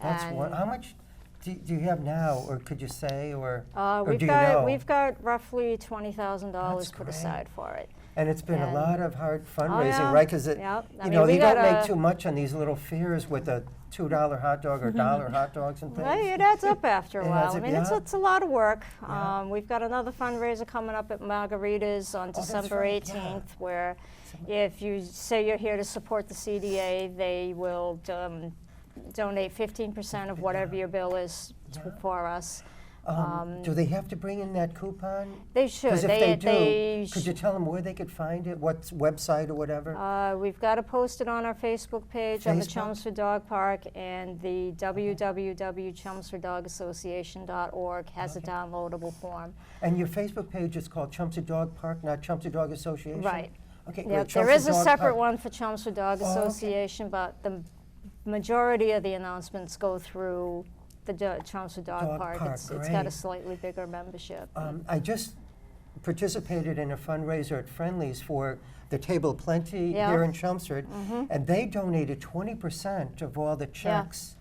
That's And one. How much do you have now, or could you say, or do you We've know? got roughly $20,000 That's put great. aside for it. And it's been a and- lot of hard Oh, fundraising, yeah. right? Because Yep. I you mean, know, we you don't got make a- too much on these little fairs with the $2 hot dog or $1 hot dogs and things. Right, it adds up after a It while. adds I up, mean, yeah. it's a lot of work. Yeah. We've got another fundraiser coming up at Margarita's on that's December right, 18th, yeah. where if you say you're here to support the CDA, they will donate 15% of whatever your bill is for us. Do they have to bring in that coupon? They should. 'Cause if they do, they could you tell them where they could find it? What website or whatever? We've got to post it on our Facebook page on the Facebook? Chelmsford Dog Park, and the www.chelmsforddogassociation.org has a downloadable form. And your Facebook page is called Chelmsford Dog Park, not Chelmsford Dog Association? Right. Okay, Yeah, great. there is a Chelmsford Dog separate Park. one for Chelmsford Dog Oh, okay. Association, but the majority of the announcements go through the Chelmsford Dog Dog Park. Park, It's got a great. slightly bigger membership. I just participated in a fundraiser at Friendly's for the Table of Plenty Yeah. here in Chelmsford, and they donated 20% of all the checks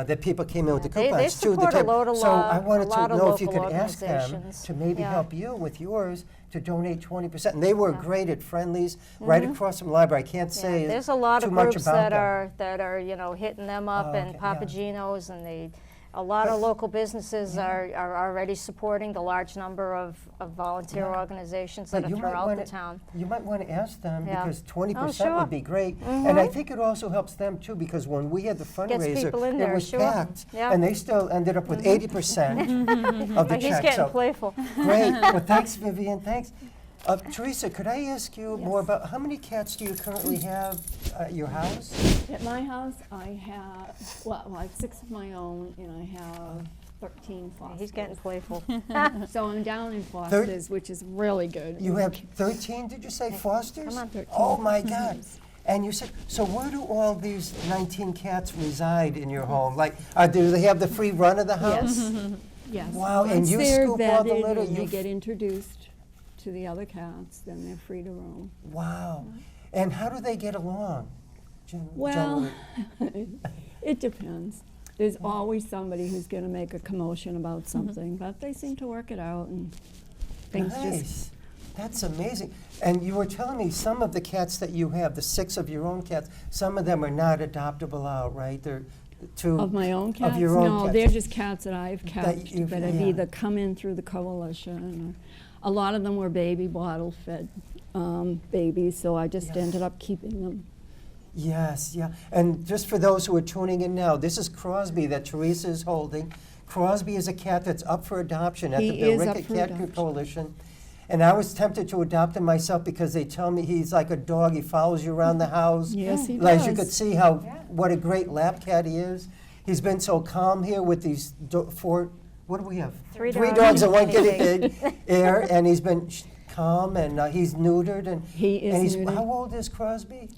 that people came in with the They coupons to the support a table. load of So I wanted a lot to of know if you local could ask them organizations. to maybe Yeah. help you with yours to donate 20%. And they were Yeah. great at Friendly's, right across from the library. I can't Yeah, say there's a lot too of much groups about that are hitting them up, Oh, and okay, yeah. Papagino's, and a lot of local businesses are already supporting the large number of volunteer Yeah. organizations But that are you might throughout wanna- the town. You might want to ask them Yeah. because 20% sure. would be great. And I think it also helps them too because when we had the fundraiser, people in it there, was sure. packed. Yeah. And they still ended up with 80% of the He's check. getting So playful. great. Well, thanks, Vivian. Thanks. Theresa, could I ask you more about how many cats do you currently have at your house? At my house, I have, I have 6 of my own, and I have 13 fosters. He's getting playful. So I'm down in fosters, which is really good. You have 13, did you say, fosters? come on. 13. Oh, my God. And you said, so where do all these 19 cats reside in your home? Like, do they have the free run of the house? Yes. Yes. Wow, and Once you they're scoop all the vetted litter, and they you get introduced to the other cats, then they're free to roam. Wow. And how do they get along? Well, generally? it depends. There's always somebody who's going to make a commotion about something, but they seem to work it out, and things just. Nice. That's amazing. And you were telling me some of the cats that you have, the 6 of your own cats, some of them are not adoptable out, right? They're two Of my own cats? Of your own No, cats. they're just cats that I've kept you've- that have yeah. either come in through the coalition, or a lot of them were baby bottle fed babies, so I just Yeah. ended up keeping them. Yes, yeah. And just for those who are tuning in now, this is Crosby that Theresa is holding. Crosby is a cat that's up for adoption at the He is up Billerica for Cat adoption. Coalition. And I was tempted to adopt him myself because they tell me he's like a dog. He follows you around the house. Yes, he As you does. could see how what a great lap cat he is. He's been so calm here with these 4. What do we have? Three Three dogs dogs and and a one guinea guinea pig. Here, and he's been calm, and he's neutered, and He is and he's neutered. how old is Crosby?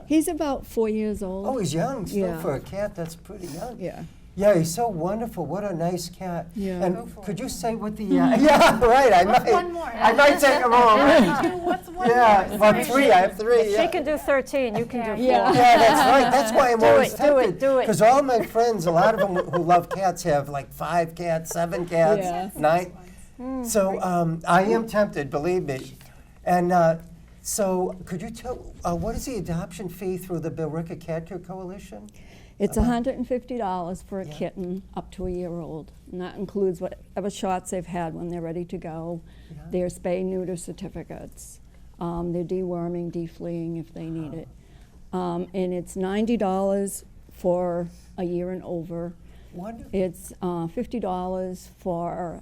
He's about 4 years old. Oh, he's young still Yeah. for a cat. That's pretty young. Yeah. Yeah, he's so wonderful. What a nice cat. Yeah. And could you say what the? Yeah, right. I might. one more? I might take him home. What's one Yeah, more? well, 3. I have 3. If Yeah. she can do 13, you can do 4. Yeah. Yeah, that's right. That's why I'm Do always it, do it, tempted. do it. Because all my friends, a lot of them who love cats, have like 5 cats, 7 cats, Yes. 9. So I am tempted, believe me. And so, could you tell what is the adoption fee through the Billerica Cat Care Coalition? It's $150 for a Yeah. kitten up to a year old, and that includes whatever shots they've had when they're ready to go, Yeah. their spay-neuter certificates, their deworming, defleeing if they need it. And it's $90 for a year and over. Wonderful. It's $50 for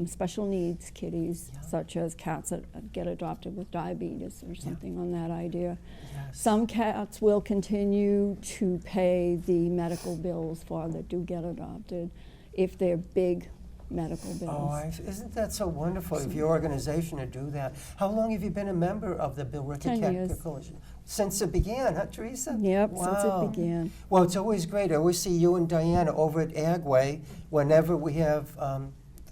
special needs kitties, such as cats that get adopted with diabetes or something on that idea. Yes. Some cats will continue to pay the medical bills for that do get adopted if they're big medical bills. Oh, isn't that so wonderful of your organization to do that? How long have you been a member of the Billerica 10 Cat years. Care Coalition? Since it began, huh, Theresa? Yep, since Wow. it began. Well, it's always great. I always see you and Diana over at Agway whenever we have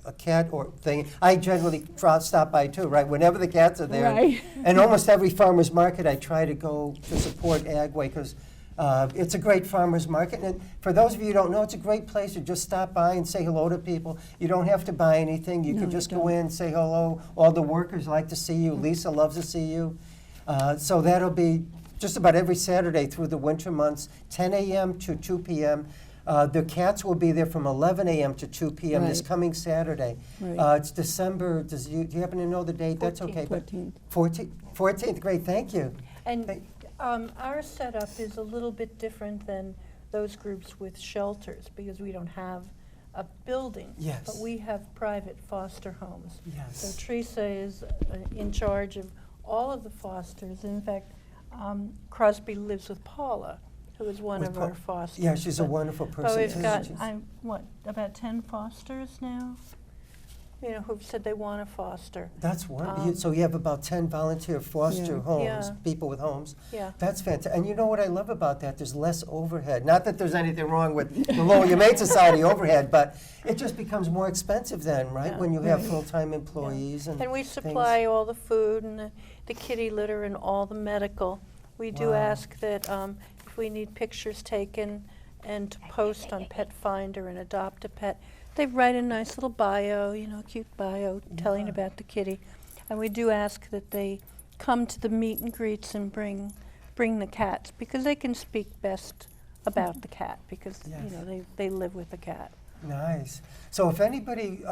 a cat or thing. I generally stop by too, right? Whenever the cats are there. Right. And almost every farmer's market, I try to go to support Agway because It's a great farmer's market, and for those of you who don't know, it's a great place to just stop by and say hello to people. You don't have to buy anything. You No, can you just go don't. in, say hello. All the workers like to see you. Lisa loves to see you. So that'll be just about every Saturday through the winter months, 10 a.m. to 2 p.m. The cats will be there from 11 a.m. to 2 p.m. this Right. coming Saturday. Right. It's December, do you happen to know the date? That's okay. but 14th. 14th, great, thank you. And Thank- our setup is a little bit different than those groups with shelters because we don't have a building. Yes. But we have private foster homes. Yes. So Theresa is in charge of all of the fosters. In fact, Crosbly lives with Paula, who is one With of Paul- our fosters. Yeah, she's a But- wonderful But person. we've too. got, She's- about 10 fosters now? You know, who've said they want to foster. That's wonderful. So you have about 10 volunteer foster Yeah. homes, Yeah. people with homes. Yeah. That's fantastic. And you know what I love about that? There's less overhead. Not that there's anything wrong with the Lowell Humane Society overhead, but it just becomes more expensive then, right? Yeah. When you have Right. full-time employees and And we things. supply all the food and the kitty litter and all the medical. We do Wow. ask that if we need pictures taken and to post on Pet Finder and Adopt a Pet, they write a nice little bio, you know, cute bio telling Yeah. about the kitty. And we do ask that they come to the meet and greets and bring the cats because they can speak best about the cat because, Yes. you know, they live with the cat. Nice. So if anybody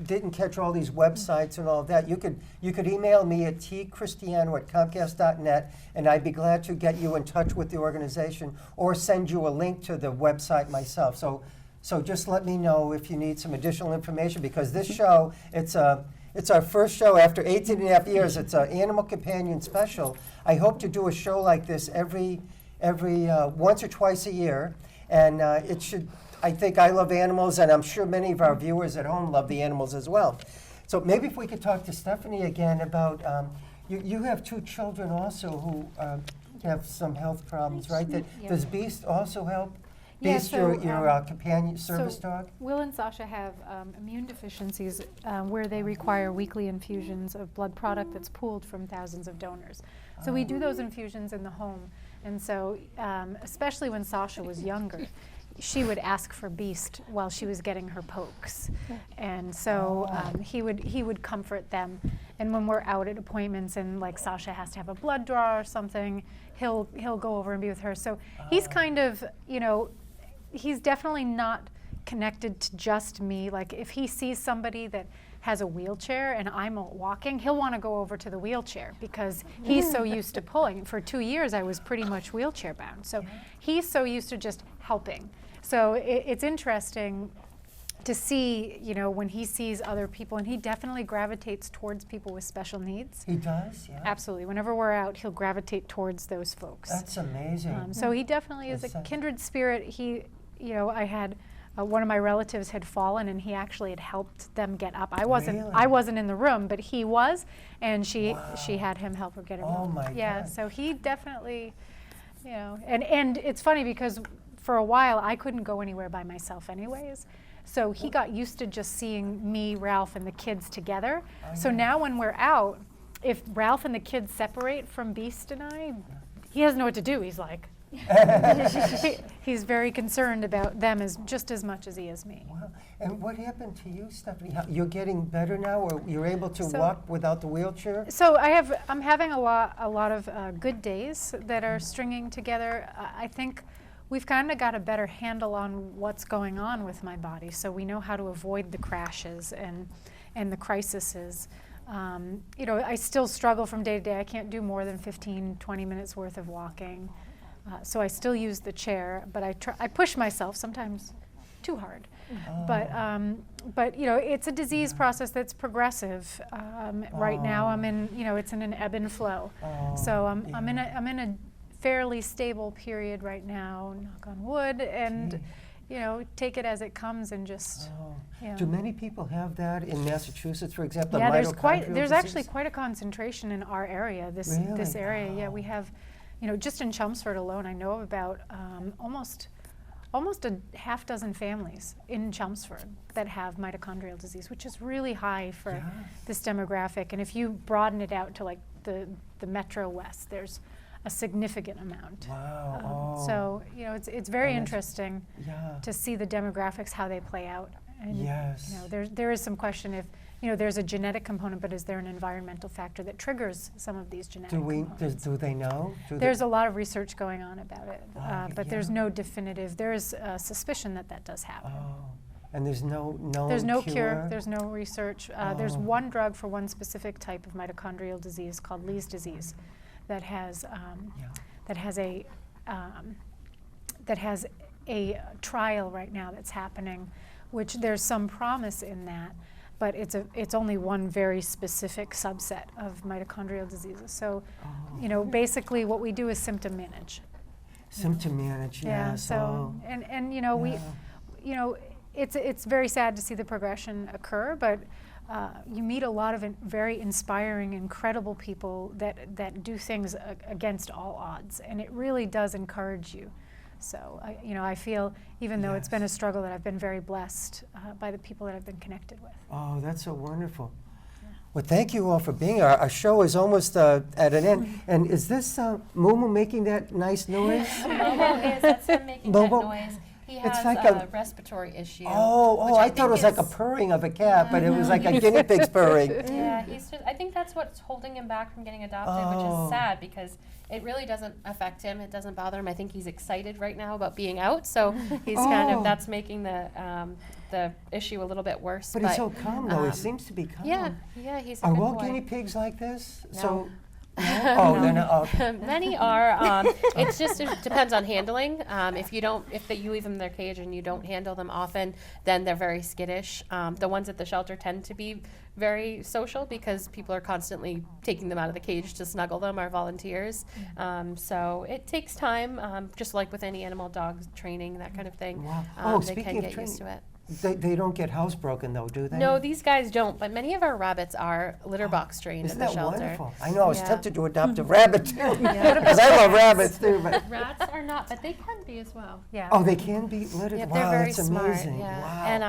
didn't catch all these websites and all of that, you could email me at tchristiano@comcast.net, and I'd be glad to get you in touch with the organization or send you a link to the website myself. So just let me know if you need some additional information because this show, it's our first show after 18 and a half years. It's an Animal Companion special. I hope to do a show like this every once or twice a year, and it should. I think I love animals, and I'm sure many of our viewers at home love the animals as well. So maybe if we could talk to Stefani again about, you have 2 children also who have some health problems, right? Yeah. Does Beast also help? Yeah, Beast, so, your companion service dog? Will and Sasha have immune deficiencies where they require weekly infusions of blood product that's pooled from thousands of donors. So we do those infusions in the home. And so, especially when Sasha was younger, she would ask for Beast while she was getting her pokes. And so he would comfort them. And when we're out at appointments and like Sasha has to have a blood draw or something, he'll go over and be with her. So he's kind of, you know, he's definitely not connected to just me. Like if he sees somebody that has a wheelchair and I'm walking, he'll want to go over to the wheelchair because he's so used to pulling. For 2 years, I was pretty much wheelchair bound. So he's so used to just helping. So it's interesting to see, you know, when he sees other people, and he definitely gravitates towards people with special needs. He does, yeah. Absolutely. Whenever we're out, he'll gravitate towards those folks. That's amazing. So he definitely is a kindred spirit. He, you know, I had one of my relatives had fallen, and he actually had helped them get up. I wasn't in the room, but he was, and she had him help her get her Oh up. my Yeah. God. So he definitely, you know, and it's funny because for a while I couldn't go anywhere by myself, anyways. So he got used to just seeing me, Ralph, and the kids together. So now when we're out, if Ralph and the kids separate from Beast and I, he doesn't know what to do. He's like, he's very concerned about them just as much as he is me. Wow. And what happened to you, Stephanie? You're getting better now, or you're able to So- walk without the wheelchair? So I'm having a lot of good days that are stringing together. I think we've kind of got a better handle on what's going on with my body, so we know how to avoid the crashes and the crises. You know, I still struggle from day to day. I can't do more than 15, 20 minutes worth of walking. So I still use the chair, but I push myself sometimes too hard. But you know, it's a disease process that's progressive. Right now, I'm in, you know, it's in an ebb and flow. So I'm in a fairly stable period right now. Knock on wood, and you know, take it as it comes and just. You know. Do many people have that in Massachusetts, for example? Yeah, mitochondrial there's actually disease? quite a concentration in our area. This Really? area, yeah, we have, you know, just in Chelmsford alone, I know of about almost a half dozen families in Chelmsford that have mitochondrial disease, which is really high for this demographic. And if you broaden it out to like the Metro West, there's a significant amount. Wow. So, you know, it's very that's- interesting Yeah. to see the demographics, how they play out. And, Yes. you know, there is some question if, you know, there's a genetic component, but is there an environmental factor that triggers some of these genetic components? Do they know? There's a lot of research going on about it, Oh, but there's yeah. no definitive. There is a suspicion that that does happen. Oh, and there's no There's no cure. There's no research. There's Oh. one drug for one specific type of mitochondrial disease called Lee's disease, that has Yeah. that has a that has a trial right now that's happening, which there's some promise in that, but it's only one very specific subset of mitochondrial diseases. So, you know, basically what we do is symptom manage. Symptom manage, Yeah. yes. So and you know Yeah. you know, it's very sad to see the progression occur, but you meet a lot of very inspiring, incredible people that do things against all odds, and it really does encourage you. So you know, I feel, even though it's been a Yes. struggle, that I've been very blessed by the people that I've been connected with. Oh, that's so wonderful. Well, thank you all for being here. Our show is almost at an end. And is this Momo making that nice noise? Momo is, that's him making Momo? that noise. He It's has like a a- respiratory issue. Oh, which I thought it was like a is- purring of a cat, but it was like a guinea pig's purring. Yeah, he's just, I think that's what's holding him back from getting adopted, which Oh. is sad because it really doesn't affect him. It doesn't bother him. I think he's excited right now about being out, so he's kind Oh. of, that's making the issue a little bit worse. But he's so calm, though. He um, seems to be calm. Yeah, he's a Are good all boy. guinea pigs like this? No. So, no? Oh, they're not. Oh. Many are. It just depends on handling. If you leave them in their cage and you don't handle them often, then they're very skittish. The ones at the shelter tend to be very social because people are constantly taking them out of the cage to snuggle them, our volunteers. So it takes time, just like with any animal, dogs training, that kind of thing. Wow. They Speaking can of get used to training, it. They don't get housebroken, though, do they? No, these guys don't, but many of our rabbits are litter box trained Isn't at the that shelter. wonderful? I know, I was Yeah. tempted to adopt a rabbit, too. Because I love rabbits, too. But Rats are not, but they can be as well. Yeah. oh, they can be littered? Yep, Wow, they're very that's smart. amazing. Yeah. Wow. And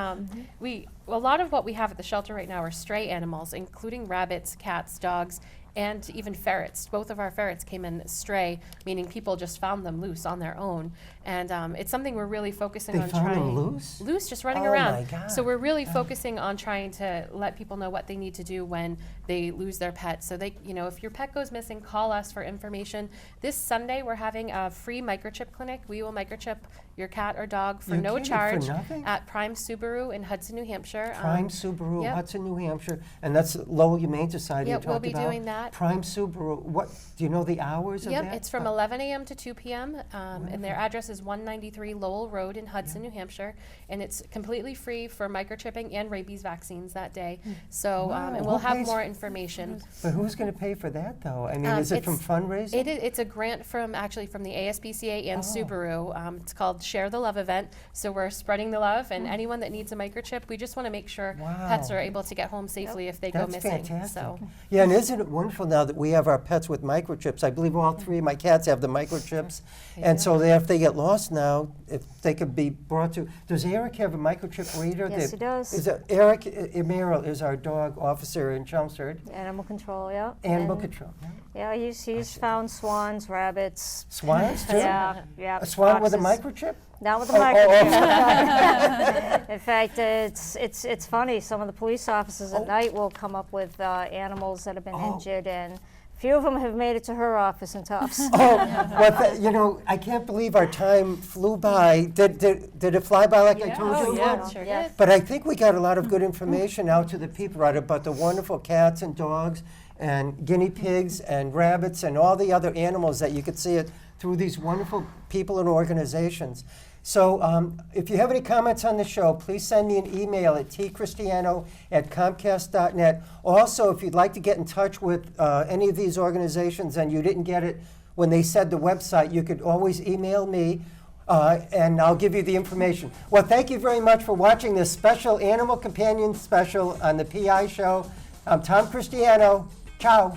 a lot of what we have at the shelter right now are stray animals, including rabbits, cats, dogs, and even ferrets. Both of our ferrets came in stray, meaning people just found them loose on their own. And it's something we're really focusing They on found trying. them loose? Loose, just running Oh around. my God. So we're really focusing on trying to let people know what they need to do when they lose their pet. So they, you know, if your pet goes missing, call us for information. This Sunday we're having a free microchip clinic. We will microchip your cat or dog for You're no kidding, for charge nothing? at Prime Subaru in Hudson, New Hampshire. Prime Subaru, yep. Hudson, New Hampshire, and that's Lowell Humane Society Yeah, you we'll talked be about. doing that. Prime Subaru, what, do you know the hours of Yep, that? it's from 11 a.m. to 2 p.m. And their address is 193 Lowell Road in Hudson, New Hampshire. And it's completely free for microchipping and rabies vaccines that day. So, Wow, and we'll who have pays more for- information. But who's going to pay for that, though? I mean, is it from It's- fundraising? It's a grant from the ASPCA and Oh. Subaru. It's called Share the Love event. So we're spreading the love, and anyone that needs a microchip, we just want to make sure pets Wow. are able to get home safely if they go That's missing. fantastic. So Yeah, and isn't it wonderful now that we have our pets with microchips? I believe all three of my cats have the microchips. And so if they get lost now, if they could be brought to, does Eric have a microchip reader? Yes, he does. Is it Eric Merill is our dog officer in Chelmsford. Animal control, yeah. Animal And, control. Yeah, he's found swans, rabbits. Swans, too? Yeah, yeah. A swan with a foxes. microchip? Not with a Oh, microchip. In fact, it's funny. Some of the police officers at night will come up with animals that have been injured, and a few of them have made it to her office in Tufts. You know, I can't believe our time flew by. Did it fly by like I told you? yeah, sure Yeah. did. But I think we got a lot of good information out to the people, right, about the wonderful cats and dogs and guinea pigs and rabbits and all the other animals that you could see it through these wonderful people and organizations. So if you have any comments on the show, please send me an email at tcristiano@comcast.net. Also, if you'd like to get in touch with any of these organizations and you didn't get it when they said the website, you could always email me. And I'll give you the information. Well, thank you very much for watching this special Animal Companion special on the PI Show. I'm Tom Christiano. Ciao.